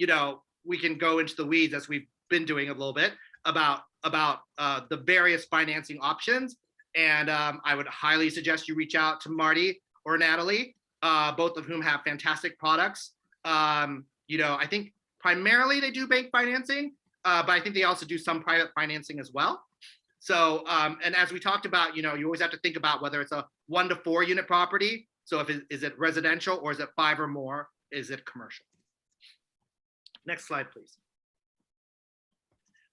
we can go into the weeds as we've been doing a little bit about the various financing options. And I would highly suggest you reach out to Marty or Natalie, both of whom have fantastic products. I think primarily they do bank financing, but I think they also do some private financing as well. So, and as we talked about, you always have to think about whether it's a 1 to 4 unit property So is it residential or is it 5 or more? Is it commercial? Next slide, please.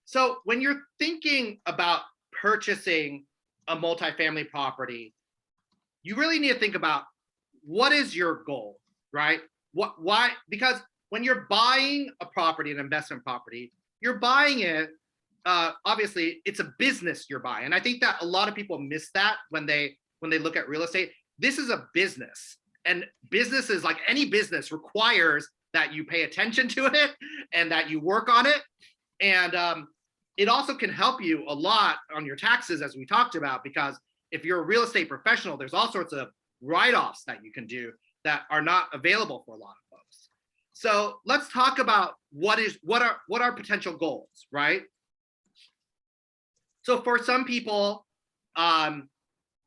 So when you're thinking about purchasing a multifamily property, you really need to think about what is your goal, right? Why? Because when you're buying a property, an investment property, you're buying it, obviously it's a business you're buying. And I think that a lot of people miss that when they look at real estate. This is a business, and businesses, like any business, requires that you pay attention to it and that you work on it. And it also can help you a lot on your taxes, as we talked about, because if you're a real estate professional, there's all sorts of write-offs that you can do that are not available for a lot of folks. So let's talk about what are potential goals, right? So for some people,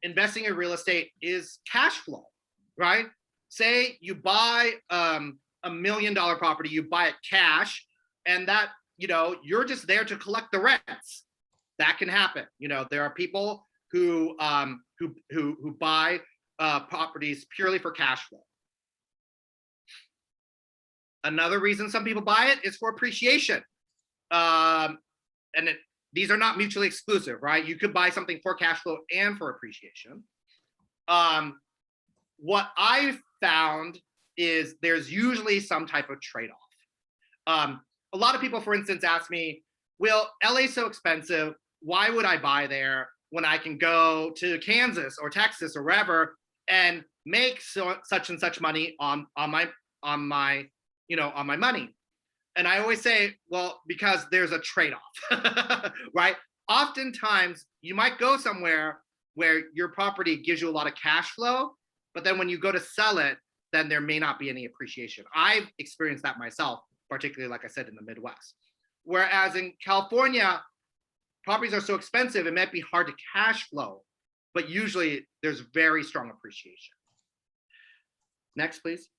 investing in real estate is cash flow, right? Say you buy $1 million property, you buy it cash, and that, you're just there to collect the rents. That can happen. There are people who buy properties purely for cash flow. Another reason some people buy it is for appreciation. These are not mutually exclusive, right? You could buy something for cash flow and for appreciation. What I've found is there's usually some type of trade-off. A lot of people, for instance, ask me, well, LA's so expensive, why would I buy there when I can go to Kansas or Texas or wherever and make such and such money on my money? And I always say, well, because there's a trade-off, right? Oftentimes you might go somewhere where your property gives you a lot of cash flow, but then when you go to sell it, then there may not be any appreciation. I've experienced that myself, particularly, like I said, in the Midwest. Whereas in California, properties are so expensive, it might be hard to cash flow, but usually there's very strong appreciation. Next, please.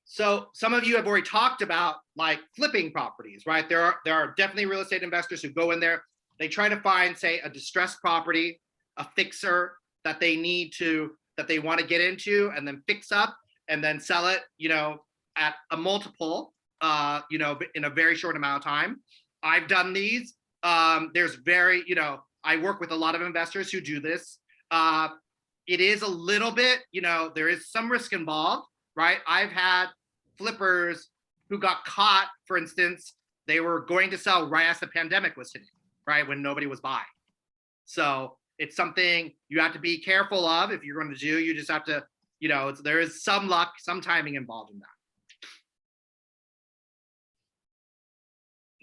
So some of you have already talked about like flipping properties, right? There are definitely real estate investors who go in there, they try to find, say, a distressed property, a fixer that they want to get into and then fix up and then sell it, at a multiple, in a very short amount of time. I've done these. I work with a lot of investors who do this. It is a little bit, there is some risk involved, right? I've had flippers who got caught, for instance, they were going to sell right as the pandemic was hitting, right? When nobody was buying. So it's something you have to be careful of. If you're going to do, you just have to, there is some luck, some timing involved in that.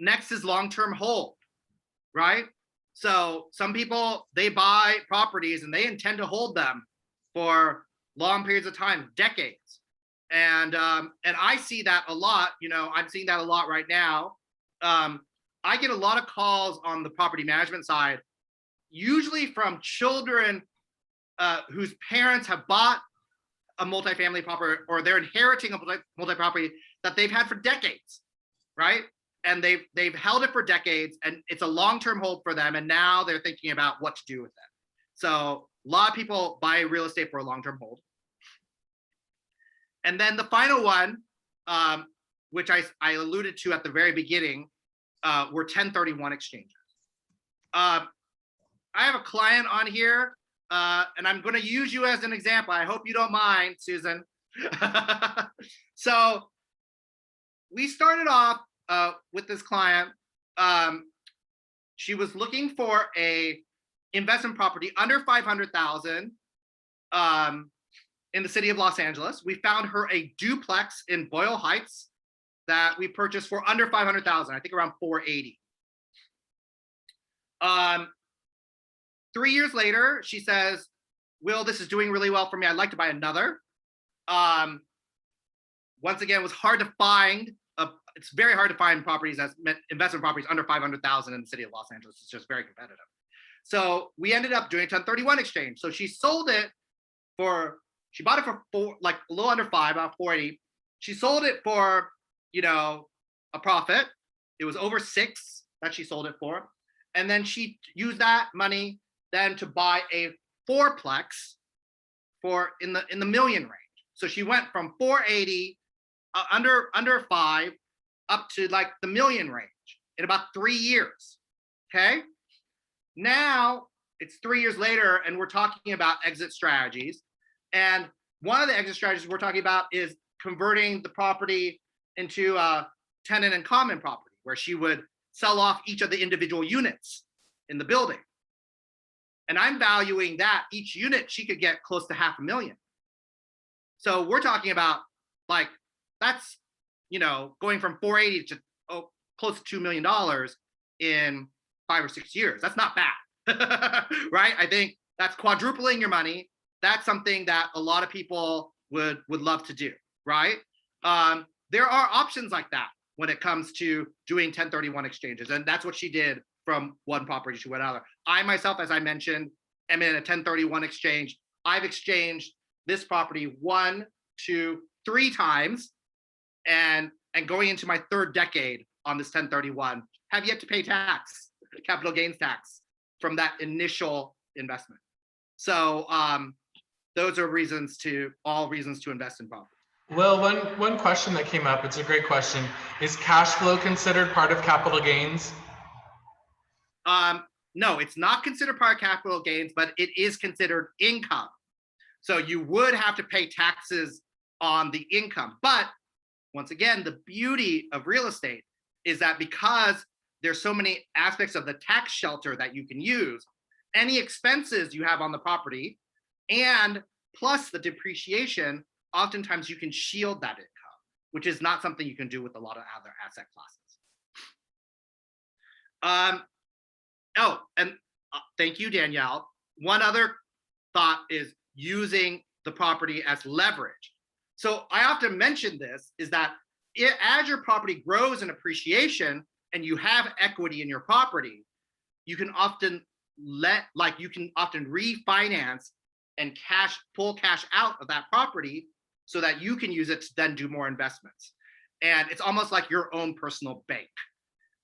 Next is long-term hold, right? So some people, they buy properties and they intend to hold them for long periods of time, decades. And I see that a lot, I'm seeing that a lot right now. I get a lot of calls on the property management side, usually from children whose parents have bought a multifamily property, or they're inheriting a multi-property that they've had for decades, right? And they've held it for decades, and it's a long-term hold for them, and now they're thinking about what to do with it. So a lot of people buy real estate for a long-term hold. And then the final one, which I alluded to at the very beginning, were 1031 exchanges. I have a client on here, and I'm going to use you as an example. I hope you don't mind, Susan. So we started off with this client. She was looking for a investment property under 500,000 in the city of Los Angeles. We found her a duplex in Boyle Heights that we purchased for under 500,000, I think around 480. 3 years later, she says, Will, this is doing really well for me. I'd like to buy another. Once again, it was hard to find. It's very hard to find properties as investment properties under 500,000 in the city of Los Angeles. It's just very competitive. So we ended up doing a 1031 exchange. So she sold it for, she bought it for like a little under 5, about 480. She sold it for, a profit. It was over 6 that she sold it for. And then she used that money then to buy a fourplex for in the million range. So she went from 480 under 5 up to like the million range in about 3 years. Okay. Now it's 3 years later, and we're talking about exit strategies. And one of the exit strategies we're talking about is converting the property into a tenant and common property, where she would sell off each of the individual units in the building. And I'm valuing that each unit she could get close to $500,000. So we're talking about like, that's, you know, going from 480 to close to $2 million in 5 or 6 years. That's not bad, right? I think that's quadrupling your money. That's something that a lot of people would love to do, right? There are options like that when it comes to doing 1031 exchanges, and that's what she did from one property to another. I myself, as I mentioned, am in a 1031 exchange. I've exchanged this property 1, 2, 3 times, and going into my 3rd decade on this 1031, have yet to pay tax, capital gains tax from that initial investment. So those are all reasons to invest in property. Well, one question that came up, it's a great question. Is cash flow considered part of capital gains? No, it's not considered part of capital gains, but it is considered income. So you would have to pay taxes on the income. But once again, the beauty of real estate is that because there's so many aspects of the tax shelter that you can use, any expenses you have on the property and plus the depreciation, oftentimes you can shield that income, which is not something you can do with a lot of other asset classes. Thank you, Danielle. One other thought is using the property as leverage. So I often mention this, is that as your property grows in appreciation and you have equity in your property, you can often refinance and pull cash out of that property so that you can use it to then do more investments. And it's almost like your own personal bank.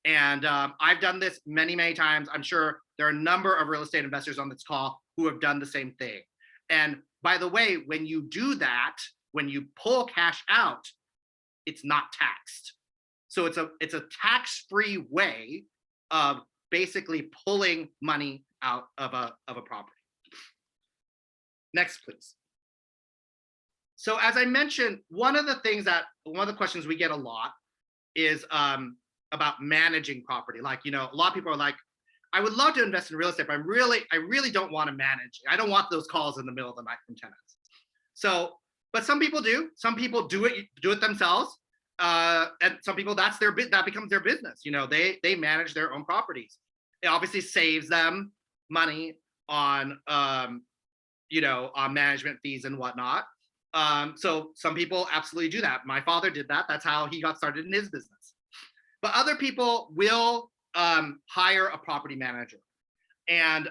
And I've done this many, many times. I'm sure there are a number of real estate investors on this call who have done the same thing. And by the way, when you do that, when you pull cash out, it's not taxed. So it's a tax-free way of basically pulling money out of a property. Next, please. So as I mentioned, one of the questions we get a lot is about managing property. Like, you know, a lot of people are like, I would love to invest in real estate, but I really don't want to manage. I don't want those calls in the middle of the night from tenants. So, but some people do. Some people do it themselves, and some people that becomes their business. You know, they manage their own properties. It obviously saves them money on on management fees and whatnot. So some people absolutely do that. My father did that. That's how he got started in his business. But other people will hire a property manager, and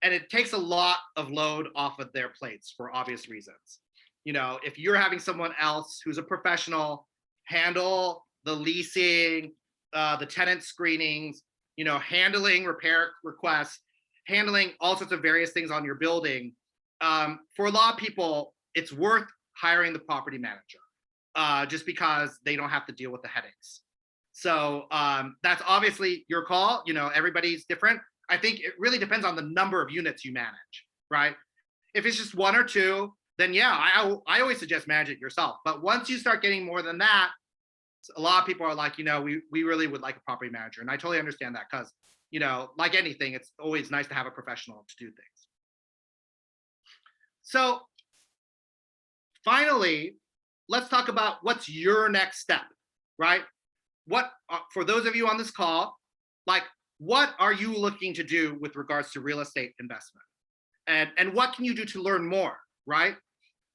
it takes a lot of load off of their plates for obvious reasons. You know, if you're having someone else who's a professional handle the leasing, the tenant screenings, you know, handling repair requests, handling all sorts of various things on your building, for a lot of people, it's worth hiring the property manager just because they don't have to deal with the headaches. So that's obviously your call. You know, everybody's different. I think it really depends on the number of units you manage, right? If it's just 1 or 2, then yeah, I always suggest manage it yourself. But once you start getting more than that, a lot of people are like, you know, we really would like a property manager. And I totally understand that because, you know, like anything, it's always nice to have a professional to do things. So finally, let's talk about what's your next step, right? What, for those of you on this call, like, what are you looking to do with regards to real estate investment? And what can you do to learn more, right?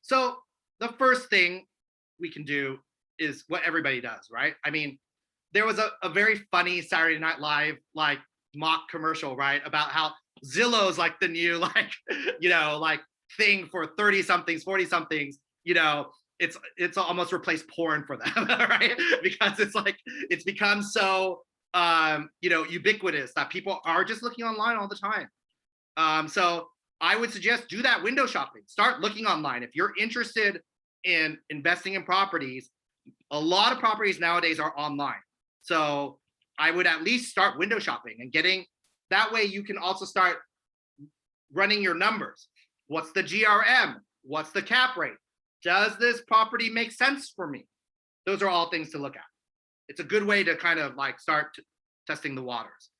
So the first thing we can do is what everybody does, right? I mean, there was a very funny Saturday Night Live, like, mock commercial, right? About how Zillow's like the new, like, you know, like thing for 30 somethings, 40 somethings, you know, it's almost replaced porn for them, right? Because it's like, it's become so, you know, ubiquitous that people are just looking online all the time. So I would suggest do that window shopping. Start looking online. If you're interested in investing in properties, a lot of properties nowadays are online. So I would at least start window shopping and getting, that way you can also start running your numbers. What's the GRM? What's the cap rate? Does this property make sense for me? Those are all things to look at. It's a good way to kind of like start testing the waters.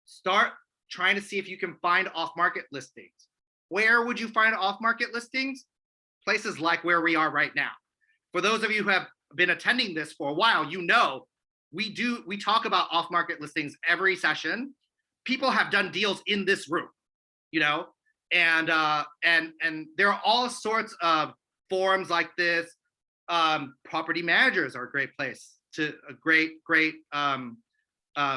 Start trying to see if you can find off-market listings. Where would you find off-market listings? Places like where we are right now. For those of you who have been attending this for a while, you know we talk about off-market listings every session. People have done deals in this room, you know, and there are all sorts of forums like this. Property managers are a great place to great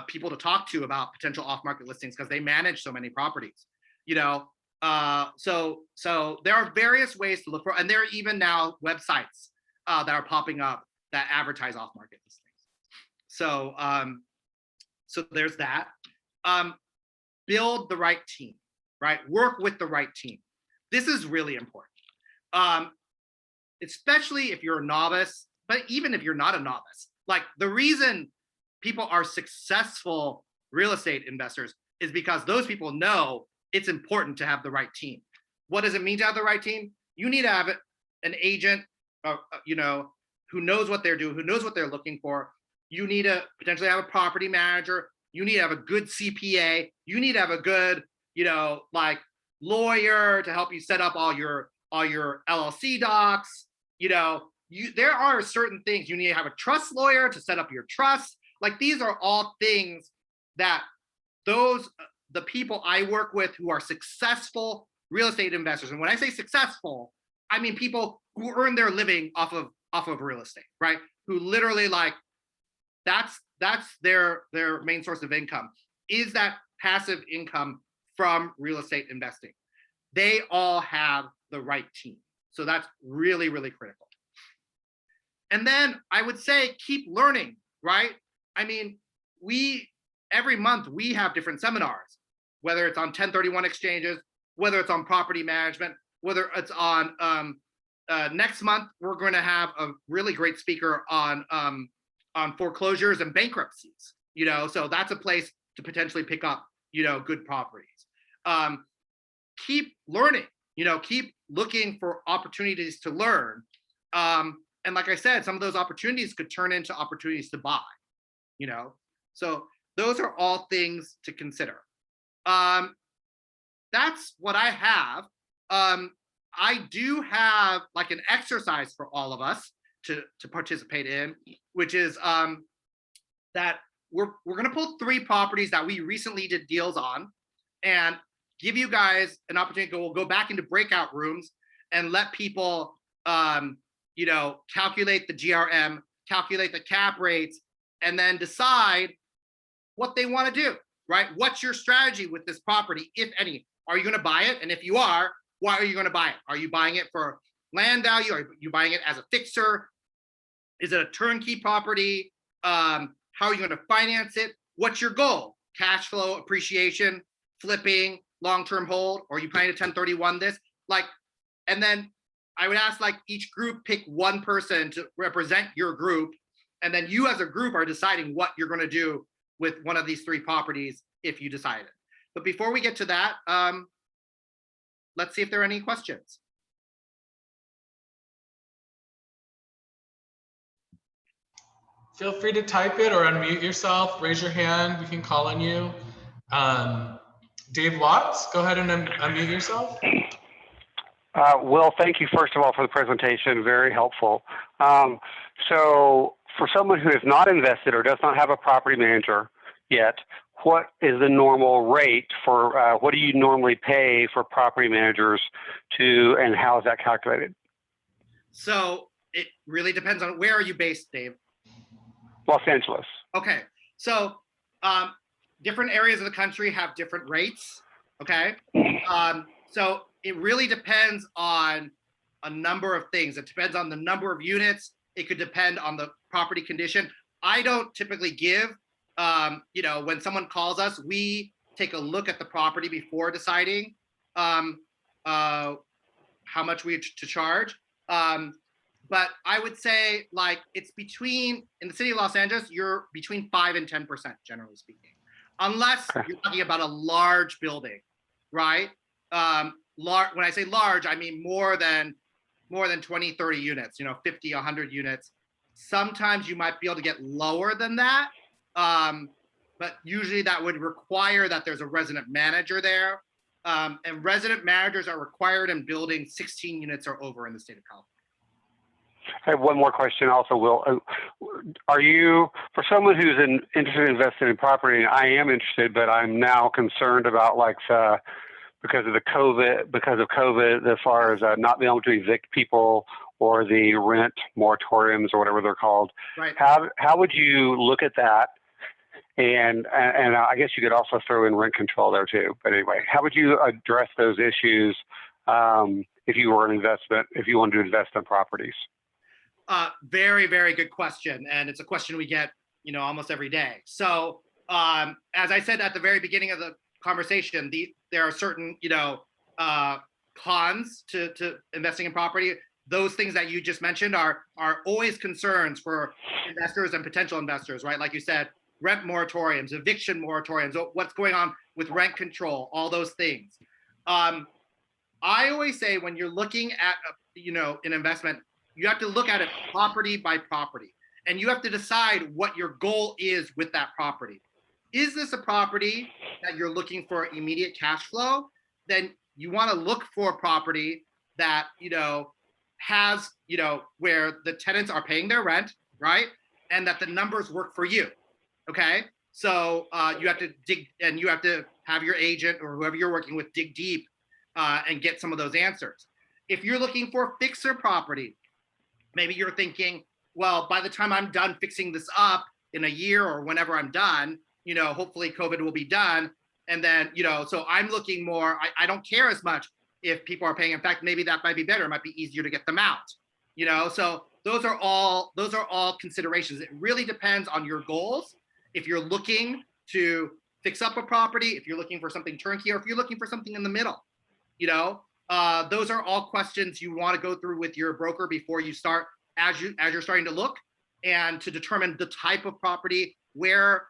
people to talk to about potential off-market listings because they manage so many properties, you know. So there are various ways to look for, and there are even now websites that are popping up that advertise off-market listings. So so there's that. Build the right team, right? Work with the right team. This is really important, especially if you're a novice, but even if you're not a novice. Like, the reason people are successful real estate investors is because those people know it's important to have the right team. What does it mean to have the right team? You need to have an agent, you know, who knows what they're doing, who knows what they're looking for. You need to potentially have a property manager. You need to have a good CPA. You need to have a good, you know, like lawyer to help you set up all your LLC docs. You know, there are certain things. You need to have a trust lawyer to set up your trust. Like, these are all things that the people I work with who are successful real estate investors. And when I say successful, I mean people who earn their living off of real estate, right? Who literally, like, that's their main source of income, is that passive income from real estate investing. They all have the right team. So that's really, really critical. And then I would say keep learning, right? I mean, every month we have different seminars, whether it's on 1031 exchanges, whether it's on property management, whether it's on next month, we're going to have a really great speaker on foreclosures and bankruptcies, you know, so that's a place to potentially pick up, you know, good properties. Keep learning, you know, keep looking for opportunities to learn. And like I said, some of those opportunities could turn into opportunities to buy, you know, so those are all things to consider. That's what I have. I do have like an exercise for all of us to participate in, which is that we're going to pull 3 properties that we recently did deals on and give you guys an opportunity. We'll go back into breakout rooms and let people you know, calculate the GRM, calculate the cap rates, and then decide what they want to do, right? What's your strategy with this property, if any? Are you going to buy it? And if you are, why are you going to buy it? Are you buying it for land value? Are you buying it as a fixer? Is it a turnkey property? How are you going to finance it? What's your goal? Cash flow, appreciation, flipping, long-term hold? Or are you planning to 1031 this? Like, and then I would ask, like, each group pick one person to represent your group. And then you as a group are deciding what you're going to do with one of these 3 properties if you decide it. But before we get to that, let's see if there are any questions. Feel free to type it or unmute yourself, raise your hand, we can call on you. Dave Watts, go ahead and unmute yourself. Will, thank you first of all for the presentation, very helpful. So for someone who has not invested or does not have a property manager yet, what is the normal rate for, what do you normally pay for property managers and how is that calculated? So it really depends on, where are you based, Dave? Los Angeles. Okay, so different areas of the country have different rates, okay? So it really depends on a number of things. It depends on the number of units. It could depend on the property condition. I don't typically give, you know, when someone calls us, we take a look at the property before deciding how much we to charge. But I would say like it's between, in the city of Los Angeles, you're between 5 and 10%, generally speaking, unless you're talking about a large building, right? When I say large, I mean more than 20, 30 units, 50, 100 units. Sometimes you might be able to get lower than that. But usually that would require that there's a resident manager there. And resident managers are required in buildings 16 units or over in the state of California. I have one more question also, Will. Are you, for someone who's interested in investing in property, and I am interested, but I'm now concerned about like because of COVID, as far as not being able to evict people or the rent moratoriums or whatever they're called. Right. How would you look at that? And I guess you could also throw in rent control there too. But anyway, how would you address those issues if you were if you wanted to invest in properties? Very, very good question. And it's a question we get, almost every day. So as I said at the very beginning of the conversation, there are certain, cons to investing in property. Those things that you just mentioned are always concerns for investors and potential investors, right? Like you said, rent moratoriums, eviction moratoriums, what's going on with rent control, all those things. I always say when you're looking at, an investment, you have to look at it property by property, and you have to decide what your goal is with that property. Is this a property that you're looking for immediate cash flow? Then you want to look for a property that, has, where the tenants are paying their rent, right? And that the numbers work for you. Okay. So you have to dig, and you have to have your agent or whoever you're working with dig deep and get some of those answers. If you're looking for a fixer property, maybe you're thinking, well, by the time I'm done fixing this up in a year or whenever I'm done, hopefully COVID will be done. And then, so I'm looking more, I don't care as much if people are paying. In fact, maybe that might be better. It might be easier to get them out, so those are all considerations. It really depends on your goals. If you're looking to fix up a property, if you're looking for something turnkey, or if you're looking for something in the middle, those are all questions you want to go through with your broker before you start, as you're starting to look, and to determine the type of property where.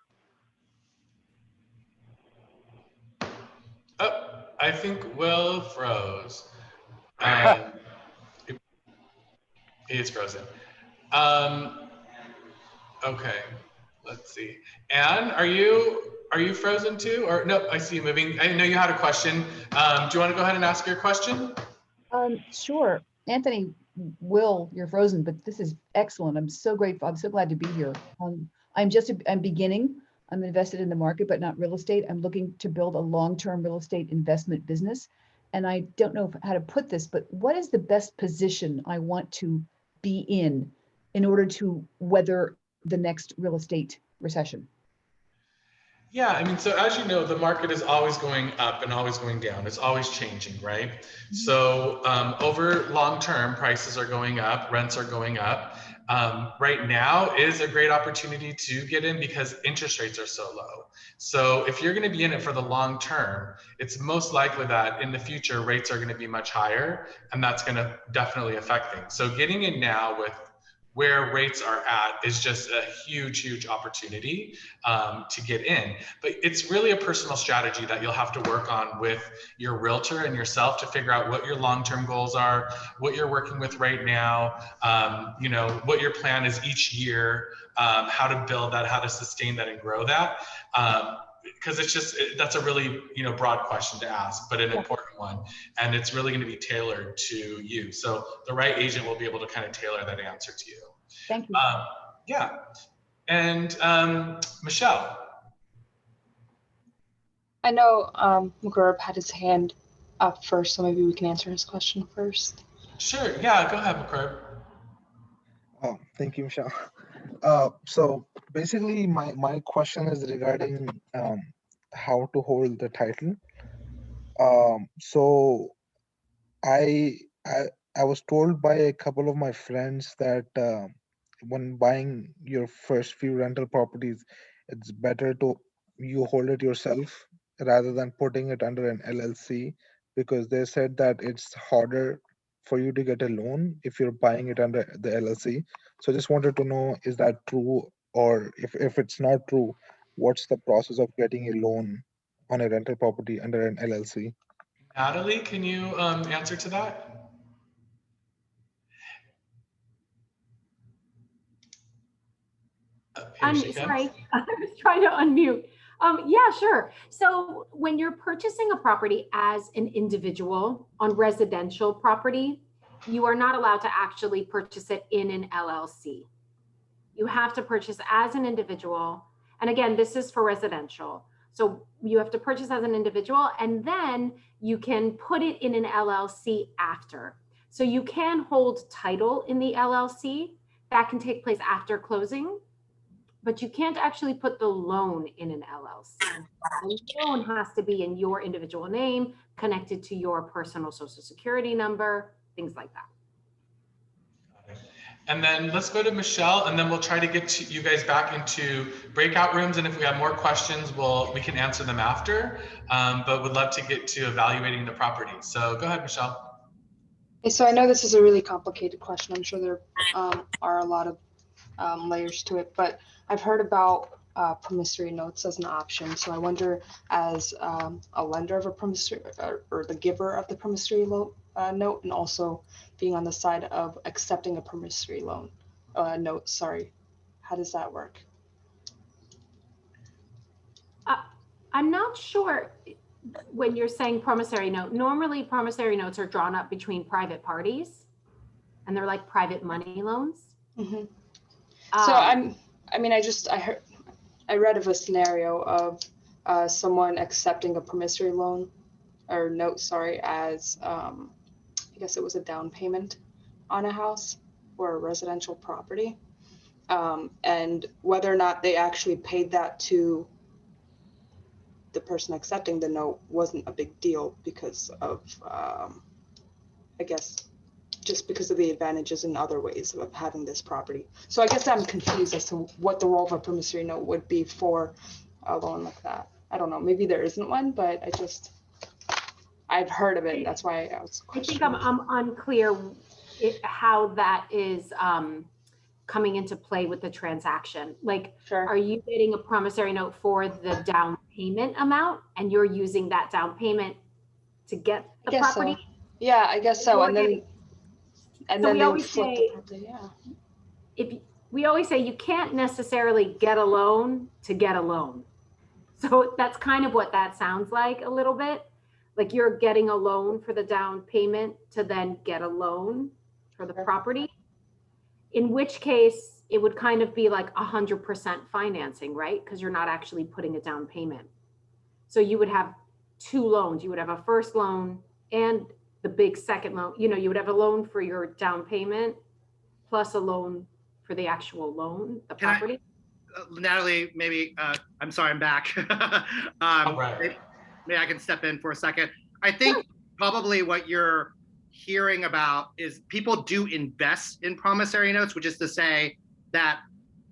Oh, I think Will froze. He is frozen. Okay, let's see. Anne, are you frozen too? Or no, I see you moving. I know you had a question. Do you want to go ahead and ask your question? Sure. Anthony, Will, you're frozen, but this is excellent. I'm so grateful. I'm so glad to be here. I'm beginning. I'm invested in the market, but not real estate. I'm looking to build a long-term real estate investment business. And I don't know how to put this, but what is the best position I want to be in order to weather the next real estate recession? Yeah, I mean, so as you know, the market is always going up and always going down. It's always changing, right? Mm-hmm. So over long term, prices are going up, rents are going up. Right now is a great opportunity to get in because interest rates are so low. So if you're going to be in it for the long term, it's most likely that in the future rates are going to be much higher, and that's going to definitely affect things. So getting in now with where rates are at is just a huge opportunity to get in. But it's really a personal strategy that you'll have to work on with your realtor and yourself to figure out what your long-term goals are, what you're working with right now, what your plan is each year, how to build that, how to sustain that and grow that. Because that's a really broad question to ask, but an important one, and it's really going to be tailored to you. So the right agent will be able to kind of tailor that answer to you. Thank you. Yeah, and Michelle. I know McGurb had his hand up first, so maybe we can answer his question first. Sure. Yeah, go ahead, McGurb. Oh, thank you, Michelle. So basically, my question is regarding how to hold the title. So I was told by a couple of my friends that when buying your first few rental properties, it's better to you hold it yourself rather than putting it under an LLC, because they said that it's harder for you to get a loan if you're buying it under the LLC. So I just wanted to know, is that true? Or if it's not true, what's the process of getting a loan on a rental property under an LLC? Natalie, can you answer to that? Here she comes. Sorry, I was trying to unmute. Yeah, sure. So when you're purchasing a property as an individual on residential property, you are not allowed to actually purchase it in an LLC. You have to purchase as an individual. And again, this is for residential. So you have to purchase as an individual, and then you can put it in an LLC after. So you can hold title in the LLC. That can take place after closing, but you can't actually put the loan in an LLC. The loan has to be in your individual name, connected to your personal social security number, things like that. And then let's go to Michelle, and then we'll try to get to you guys back into breakout rooms. And if we have more questions, we can answer them after, but would love to get to evaluating the property. So go ahead, Michelle. Okay, so I know this is a really complicated question. I'm sure there are a lot of layers to it, but I've heard about promissory notes as an option. So I wonder, as a lender of a promissory or the giver of the promissory note, and also being on the side of accepting a promissory note, sorry, how does that work? I'm not sure when you're saying promissory note. Normally promissory notes are drawn up between private parties, and they're like private money loans. Mm-hmm. So I read of a scenario of someone accepting a promissory loan or note, sorry, as I guess it was a down payment on a house or a residential property, and whether or not they actually paid that to the person accepting the note wasn't a big deal because of, I guess, just because of the advantages in other ways of having this property. So I guess I'm confused as to what the role of a promissory note would be for a loan like that. I don't know, maybe there isn't one, but I've heard of it. That's why I was questioning. I think I'm unclear how that is coming into play with the transaction. Like, sure. Are you getting a promissory note for the down payment amount, and you're using that down payment to get the property? So. Yeah, I guess so. And then we always say, we always say you can't necessarily get a loan to get a loan. So that's kind of what that sounds like a little bit. Like you're getting a loan for the down payment to then get a loan for the property. In which case it would kind of be like 100% financing, right? Because you're not actually putting a down payment. So you would have two loans. You would have a first loan and the big second loan. You know, you would have a loan for your down payment plus a loan for the actual loan, the property. Natalie, maybe, I'm sorry, I'm back. Right. Maybe I can step in for a second. I think probably what you're hearing about is people do invest in promissory notes, which is to say that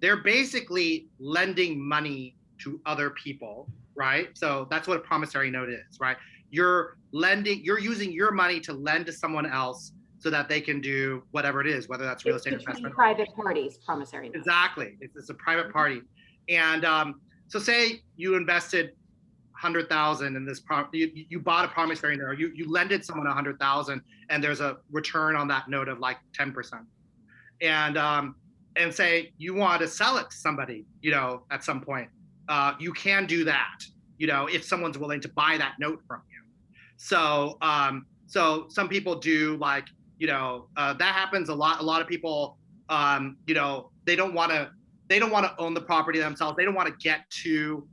they're basically lending money to other people, right? So that's what a promissory note is, right? You're using your money to lend to someone else so that they can do whatever it is, whether that's real estate investment. Private parties, promissory note. Exactly, it's a private party. And so say you invested 100,000 in this property, you bought a promissory note, or you lended someone 100,000 and there's a return on that note of like 10%. And say you want to sell it to somebody, you know, at some point, you can do that, you know, if someone's willing to buy that note from you. So, so some people do, like, you know, that happens a lot. A lot of people, you know, they don't want to own the property themselves. They don't want to get too,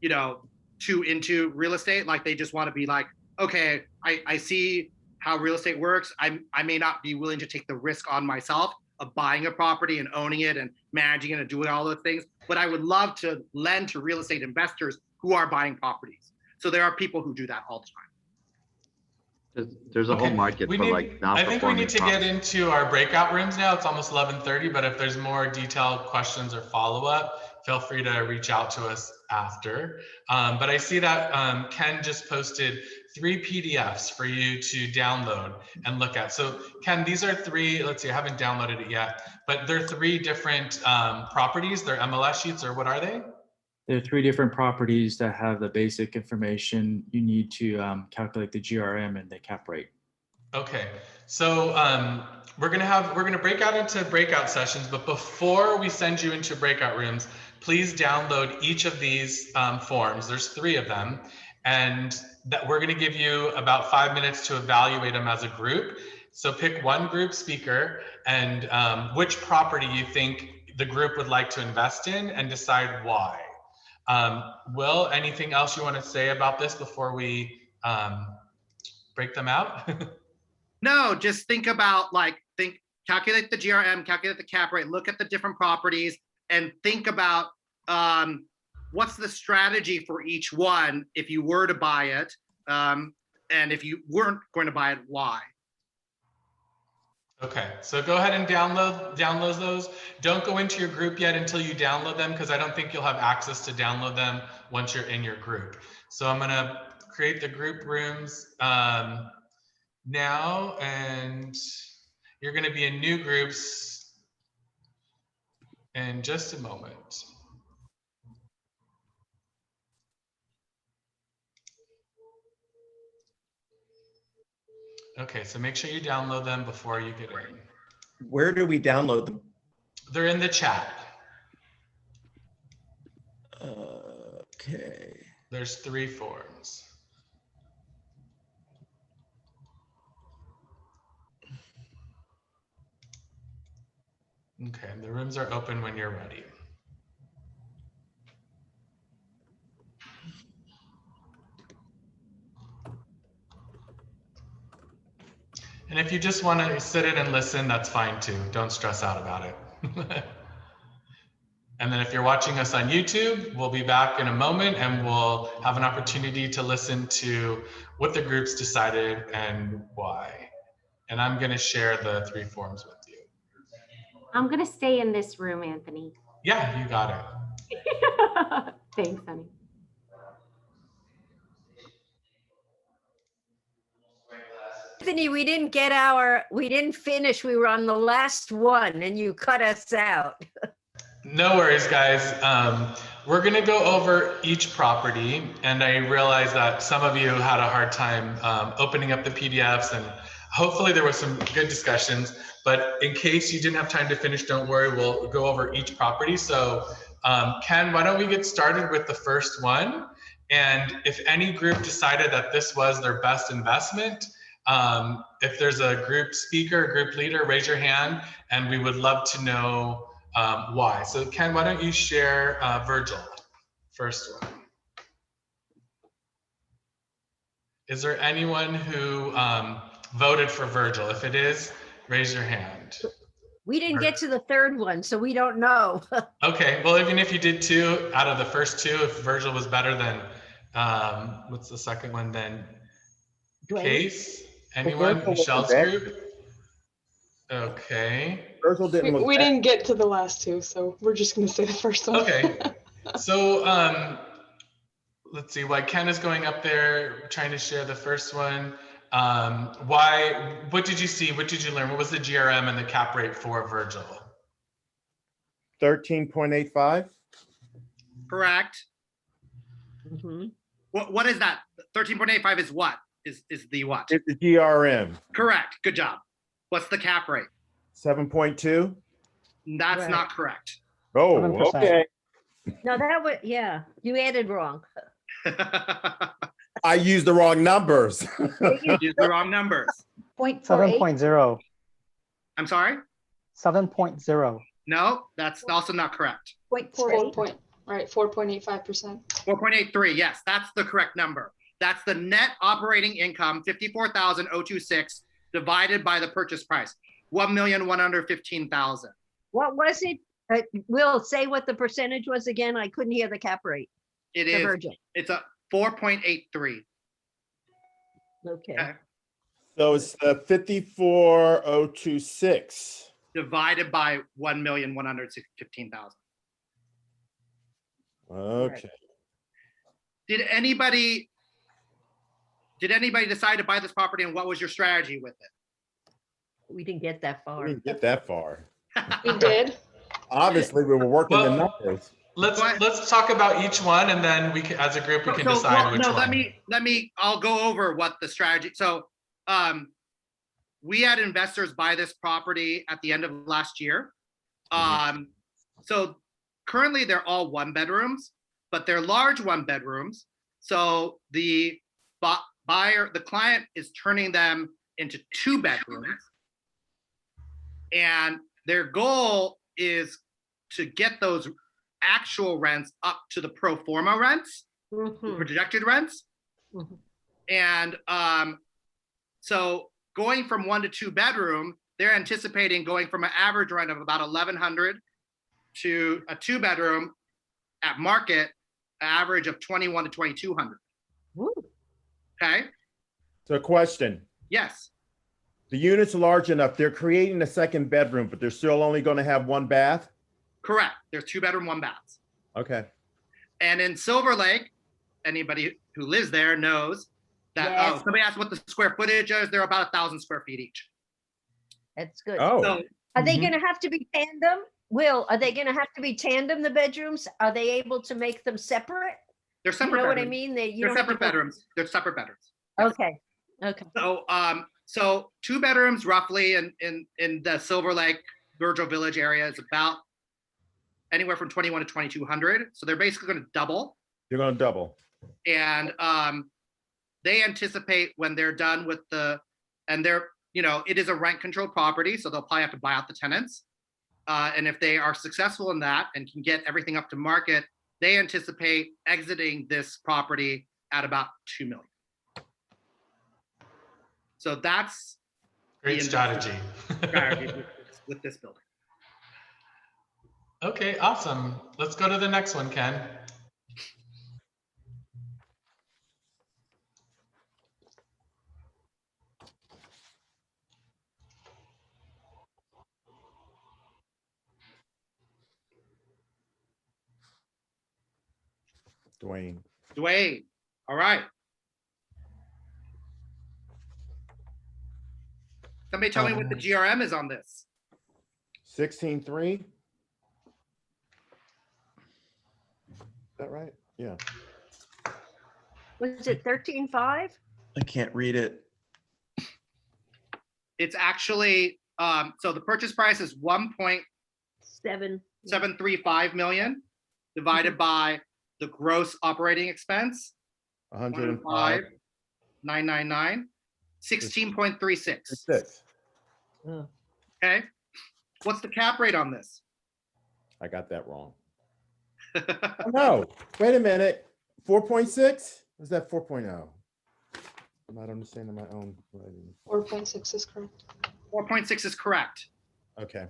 you know, too into real estate. Like they just want to be like, okay, I see how real estate works. I may not be willing to take the risk on myself of buying a property and owning it and managing it and doing all those things, but I would love to lend to real estate investors who are buying properties. So there are people who do that all the time. There's a whole market for like non-performing. I think we need to get into our breakout rooms now. It's almost 11:30, but if there's more detailed questions or follow-up, feel free to reach out to us after. But I see that Ken just posted 3 PDFs for you to download and look at. So Ken, these are 3, let's see, I haven't downloaded it yet, but they're 3 different properties. They're MLS sheets, or what are they? There are 3 different properties that have the basic information you need to calculate the GRM and the cap rate. Okay, so we're gonna break out into breakout sessions, but before we send you into breakout rooms, please download each of these forms. There's 3 of them, and that we're gonna give you about 5 minutes to evaluate them as a group. So pick one group speaker and which property you think the group would like to invest in, and decide why. Will, anything else you want to say about this before we break them out? No, just think about calculate the GRM, calculate the cap rate, look at the different properties, and think about what's the strategy for each one if you were to buy it, and if you weren't going to buy it, why? Okay, so go ahead and download those. Don't go into your group yet until you download them, because I don't think you'll have access to download them once you're in your group. So I'm gonna create the group rooms now, and you're gonna be in new groups in just a moment. Okay, so make sure you download them before you get in. Where do we download them? They're in the chat. Okay. There's 3 forms. Okay, the rooms are open when you're ready. And if you just want to sit in and listen, that's fine too. Don't stress out about it. And then if you're watching us on YouTube, we'll be back in a moment and we'll have an opportunity to listen to what the groups decided and why. And I'm going to share the 3 forms with you. I'm going to stay in this room, Anthony. Yeah, you got it. Thanks, honey. Anthony, we didn't finish. We were on the last one and you cut us out. No worries, guys. We're going to go over each property, and I realize that some of you had a hard time opening up the PDFs, and hopefully there was some good discussions, but in case you didn't have time to finish, don't worry, we'll go over each property. So Ken, why don't we get started with the first one? And if any group decided that this was their best investment, if there's a group speaker, group leader, raise your hand, and we would love to know why. So Ken, why don't you share Virgil, first one. Is there anyone who voted for Virgil? If it is, raise your hand. We didn't get to the 3rd one, so we don't know. Okay, well, even if you did 2 out of the first 2, if Virgil was better than, what's the second one then? Case? Anyone? Michelle's group? Okay. Virgil didn't look We bad. didn't get to the last 2, so we're just going to say the first one. Okay. So let's see, why Ken is going up there trying to share the first one. What did you see? What did you learn? What was the GRM and the cap rate for Virgil? 13.85. Correct. Mm-hmm. What is that? 13.85 is what? Is the what? It's the GRM. Correct. Good job. What's the cap rate? 7.2. That's Right. not correct. Oh, 7%. okay. No, that was, yeah, you added wrong. I used the wrong numbers. Use the wrong numbers. 0.48. 7.0. I'm sorry? 7.0. No, that's also not correct. 0.48. 4.85%. 4.83. Yes, that's the correct number. That's the net operating income, 54,026 divided by the purchase price, 1,115,000. What was it? Will, say what the percentage was again. I couldn't hear the cap rate. It The is. Virgil. It's a 4.83. Okay. Okay. So it's 54,026. Divided by 1,115,000. Okay. Did anybody decide to buy this property, and what was your strategy with it? We didn't get that We far. didn't get that far. We did. Obviously, we were working the Well, numbers. Let's talk about each one, and then we can, as a group, we can decide which one. I'll go over what the strategy. So, we had investors buy this property at the end of last year. So currently they're all 1-bedrooms, but they're large 1-bedrooms. So the client is turning them into 2-bedrooms. And their goal is to get those actual rents up to the pro forma rents, projected rents. And so going from 1 to 2-bedroom, they're anticipating going from an average rent of about $1,100 to a 2-bedroom at market average of $2,100 to $2,200. Okay. So question. Yes. The unit's large enough. They're creating a 2nd bedroom, but they're still only going to have 1 bath? Correct. There's 2-bedroom, 1 baths. Okay. And in Silver Lake, anybody who lives there knows that, Yes. somebody asked what the square footage is. They're about 1,000 square feet each. That's good. Oh. So, Are they going to have to be tandem? Will, are they going to have to be tandem, the bedrooms? Are they able to make them separate? they're You separate know what I bedrooms. mean? They, you They're don't have to separate go- bedrooms. They're separate bedrooms. Okay, okay. So 2 bedrooms roughly in the Silver Lake, Virgil Village area is about anywhere from 2,100 to 2,200. So they're basically going to double. They're going to double. And they anticipate when they're done with it is a rent controlled property. So they'll probably have to buy out the tenants. And if they are successful in that and can get everything up to market, they anticipate exiting this property at about $2 million. So that's Great strategy. with this building. Okay, awesome. Let's go to the next one, Ken. Dwayne. All right. Somebody tell me what the GRM is on this. 16.3. Is that right? Yeah. Was it 13.5? I can't read it. It's actually, so the purchase price is 1.735 million divided by the gross operating expense. 105,999, 16.36. Okay. What's the cap rate on this? I got that wrong. Oh, no, wait a minute. 4.6? Is that 4.0? I'm not understanding my own writing. 4.6 is correct. 4.6 is correct. Okay.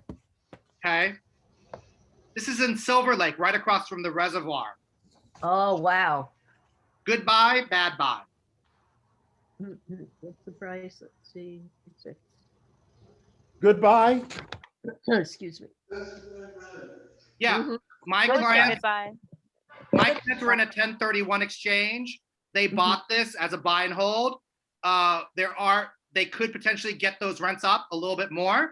Okay. This is in Silver Lake, right across from the reservoir. Oh, wow. Good buy, bad buy. What's the price? Let's see. Goodbye. Excuse me. Yeah, my clients were in a 1031 exchange. They bought this as a buy and hold. They could potentially get those rents up a little bit more,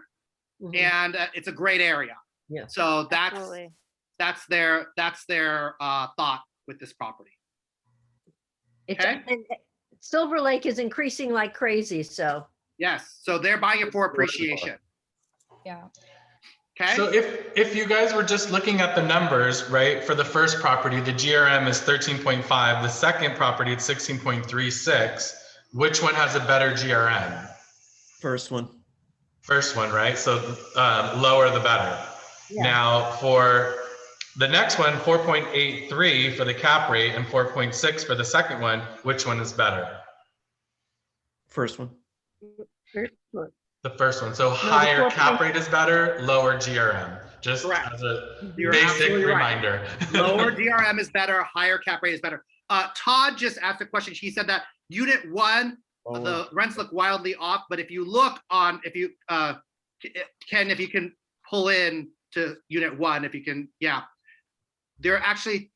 and it's a great area. Yeah. So that's their thought with this property. Okay. And Silver Lake is increasing like crazy, so. Yes, so they're buying it for appreciation. Yeah. Okay. So if you guys were just looking at the numbers, right, for the first property, the GRM is 13.5. The second property, it's 16.36. Which one has a better GRM? First one. First one, right? So lower the better. Yeah. Now for the next one, 4.83 for the cap rate and 4.6 for the second one, which one is better? First one. The first one. So higher cap rate is better, lower GRM. Just Correct. as a You're basic absolutely right. reminder. Lower DRM is better, higher cap rate is better. Todd just asked a question. He said that unit 1, the rents look wildly off, but if you look on, Ken, if you can pull in to unit 1, if you can, yeah. They're actually,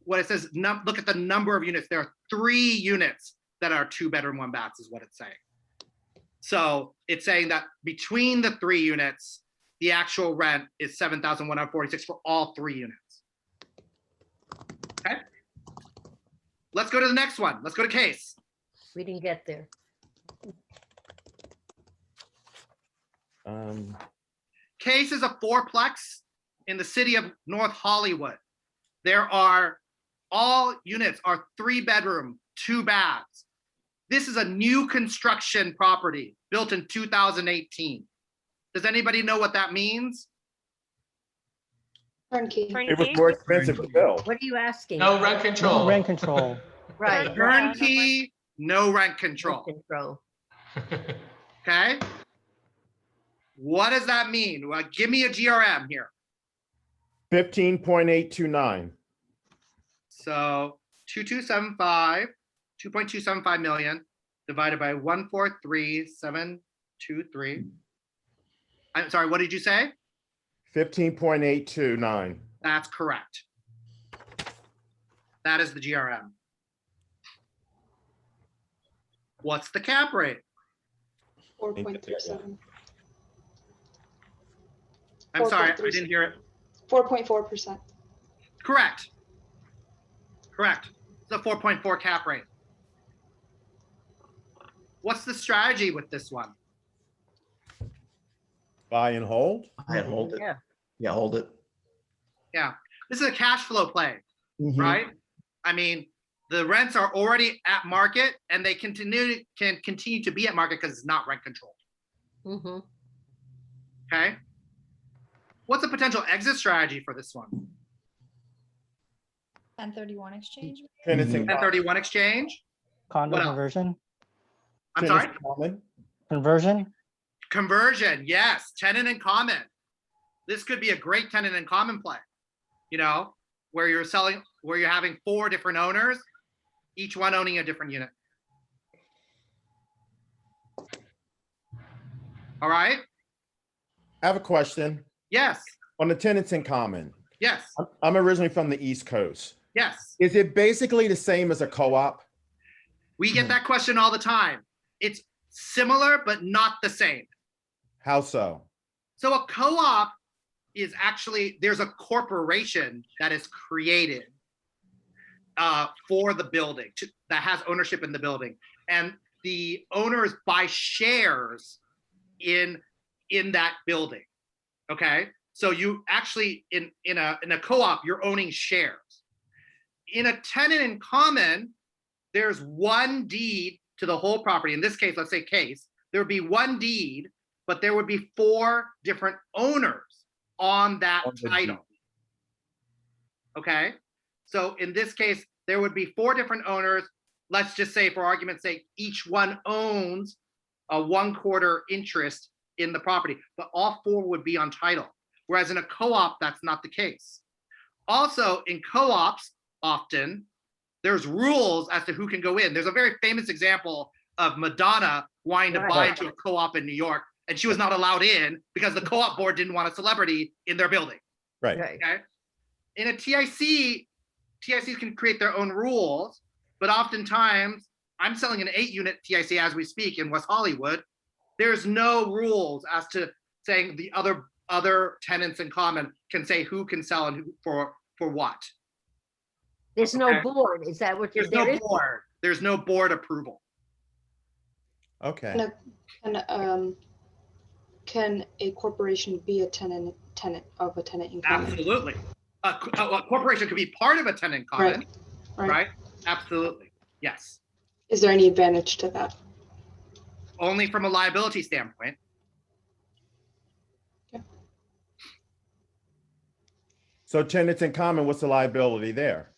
what it says, look at the number of units. There are 3 units that are 2-bedroom, 1 baths is what it's saying. So it's saying that between the 3 units, the actual rent is $7,146 for all 3 units. Okay. Let's go to the next one. Let's go to case. We didn't get there. Case is a 4-plex in the city of North Hollywood. There are, all units are 3-bedroom, 2 baths. This is a new construction property built in 2018. Does anybody know what that means? Turnkey. It was more expensive to build. What are you asking? No rent control. No rent control. Right. Turnkey, no rent control. Okay. What does that mean? Well, give me a GRM here. 15.829. So 2.275 million divided by 143,723. I'm sorry, what did you say? 15.829. That's correct. That is the GRM. What's the cap rate? 4.37. I'm sorry, I didn't hear it. 4.4%. Correct. Correct. It's a 4.4 cap rate. What's the strategy with this one? Buy and hold? I had hold it. Yeah. Yeah, hold it. Yeah, this is a cash flow play, Mhm. right? I mean, the rents are already at market and they can continue to be at market because it's not rent controlled. Mm-hmm. Okay. What's a potential exit strategy for this one? 1031 exchange. Tenants in 1031 exchange. Condo What else? conversion. I'm tenants sorry. in common. Conversion. Conversion, yes. Tenant in common. This could be a great tenant in common play. You know, where you're having 4 different owners, each one owning a different unit. All right. I have a question. Yes. On the tenants in common. Yes. I'm originally from the East Coast. Yes. Is it basically the same as a co-op? We get that question all the time. It's similar, but not the same. How so? So a co-op is actually, there's a corporation that is created for the building that has ownership in the building. And the owners buy shares in that building. Okay. So you actually, in a co-op, you're owning shares. In a tenant in common, there's one deed to the whole property. In this case, let's say case, there would be one deed, but there would be 4 different owners on that title. Okay. So in this case, there would be 4 different owners. Let's just say, for argument's sake, each one owns a 1/4 interest in the property, but all 4 would be on title. Whereas in a co-op, that's not the case. Also, in co-ops, often there's rules as to who can go in. There's a very famous example of Madonna wanting to buy into a co-op in New York, and she was not allowed in because the co-op board didn't want a celebrity in their building. Right. Okay. In a TIC, TICs can create their own rules, but oftentimes I'm selling an 8-unit TIC as we speak in West Hollywood. There's no rules as to saying the other tenants in common can say who can sell and who for what. There's no board. Is that what There's there no is? board. There's no board approval. Okay. Can a corporation be a tenant of a tenant in common? Absolutely. A corporation could be part of a tenant in common, right? Absolutely. Yes. Is there any advantage to that? Only from a liability standpoint. So tenants in common, what's the liability there?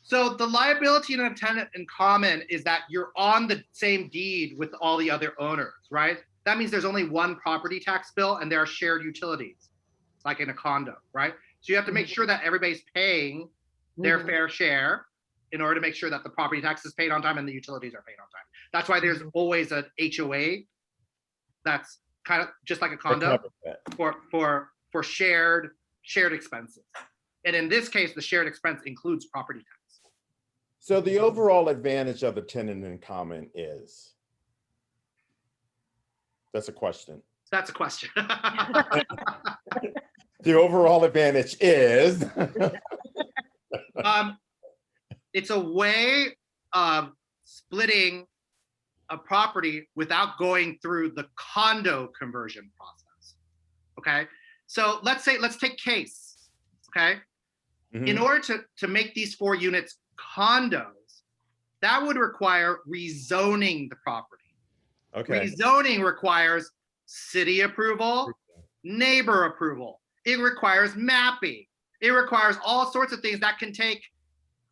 So the liability in a tenant in common is that you're on the same deed with all the other owners, right? That means there's only one property tax bill and there are shared utilities, like in a condo, right? So you have to make sure that everybody's paying their fair share in order to make sure that the property tax is paid on time and the utilities are paid on time. That's why there's always an HOA that's kind of just like a condo for shared expenses. And in this case, the shared expense includes property tax. So the overall advantage of the tenant in common is? That's a question. That's a question. The overall advantage is? It's a way of splitting a property without going through the condo conversion process. Okay, so let's take case. Okay, in order to make these 4 units condos, that would require rezoning the property. Okay. Rezoning requires city approval, neighbor approval. It requires mapping. It requires all sorts of things that can take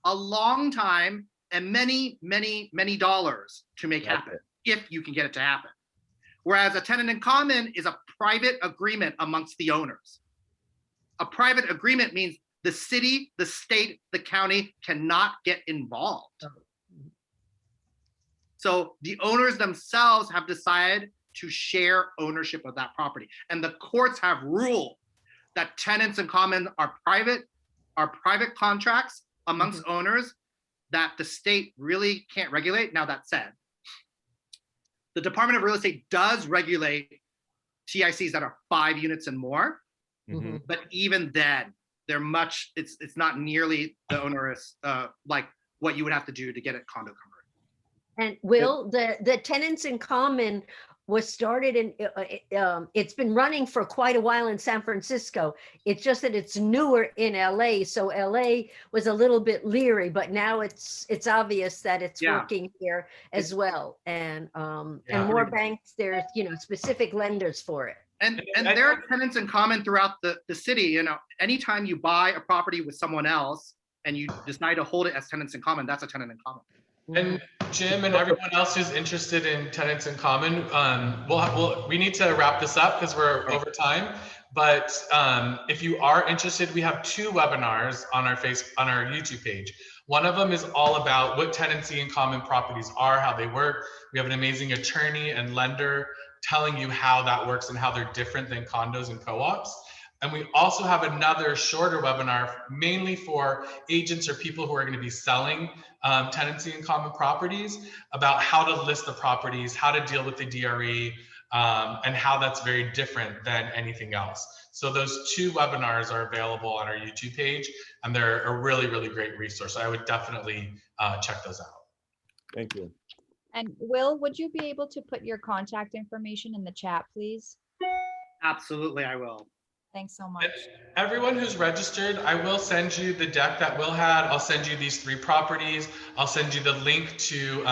a long time and many, many, many dollars to make happen, if you can get it to happen. Whereas a tenant in common is a private agreement amongst the owners. A private agreement means the city, the state, the county cannot get involved. So the owners themselves have decided to share ownership of that property. And the courts have ruled that tenants in common are private contracts amongst owners that the state really can't regulate. Now, that said, the Department of Real Estate does regulate TICs that are 5 units and more, but even then, it's not nearly the onerous like what you would have to do to get it condo converted. And Will, the tenants in common was started in, it's been running for quite a while in San Francisco. It's just that it's newer in LA. So LA was a little bit leery, but now it's obvious that it's working here as well. And more banks, there's, specific lenders for it. And there are tenants in common throughout the city. Anytime you buy a property with someone else and you decide to hold it as tenants in common, that's a tenant in common. And Jim and everyone else who's interested in tenants in common, we need to wrap this up because we're over time. But if you are interested, we have 2 webinars on our YouTube page. One of them is all about what tenancy in common properties are, how they work. We have an amazing attorney and lender telling you how that works and how they're different than condos and co-ops. And we also have another shorter webinar, mainly for agents or people who are going to be selling tenancy in common properties, about how to list the properties, how to deal with the DRE, and how that's very different than anything else. So those 2 webinars are available on our YouTube page, and they're a really, really great resource. So I would definitely check those out. Thank you. And Will, would you be able to put your contact information in the chat, please? Absolutely, I will. Thanks so much. Everyone who's registered, I will send you the deck that Will had. I'll send you these 3 properties. I'll send you the link to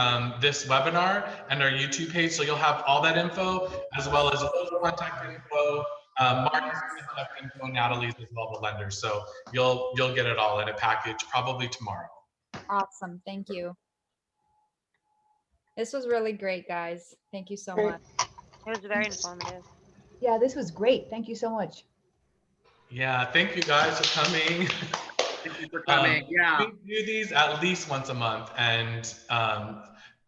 this webinar and our YouTube page. So you'll have all that info, as well as Will's contact info, Mark's contact info, Natalie's as well, the lenders. So you'll get it all in a package probably tomorrow. Awesome. Thank you. This was really great, guys. Thank you so much. It was very informative. Yeah, this was great. Thank you so much. Yeah, thank you guys for coming. Thank you for coming. We do these at least once a month, and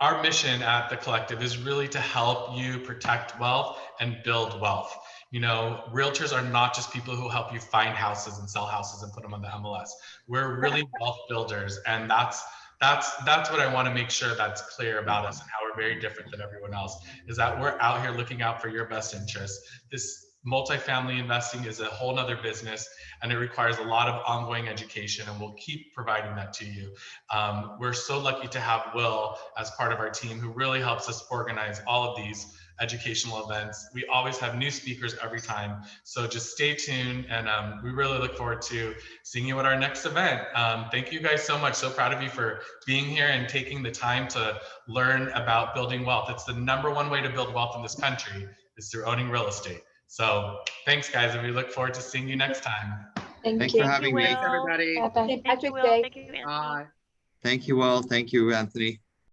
our mission at the collective is really to help you protect wealth and build wealth. Realtors are not just people who help you find houses and sell houses and put them on the MLS. We're really wealth builders, and that's what I want to make sure that's clear about us and how we're very different than everyone else, is that we're out here looking out for your best interests. This multifamily investing is a whole nother business, and it requires a lot of ongoing education, and we'll keep providing that to you. We're so lucky to have Will as part of our team, who really helps us organize all of these educational events. We always have new speakers every time, so just stay tuned, and we really look forward to seeing you at our next event. Thank you guys so much. So proud of you for being here and taking the time to learn about building wealth. It's the #1 way to build wealth in this country, is through owning real estate. So thanks, guys, and we look forward to seeing you next time. Thanks for having me. Thanks, everybody. St. Patrick's Will. Day. Thank you, Anthony. Bye. Thank you all. Thank you, Anthony.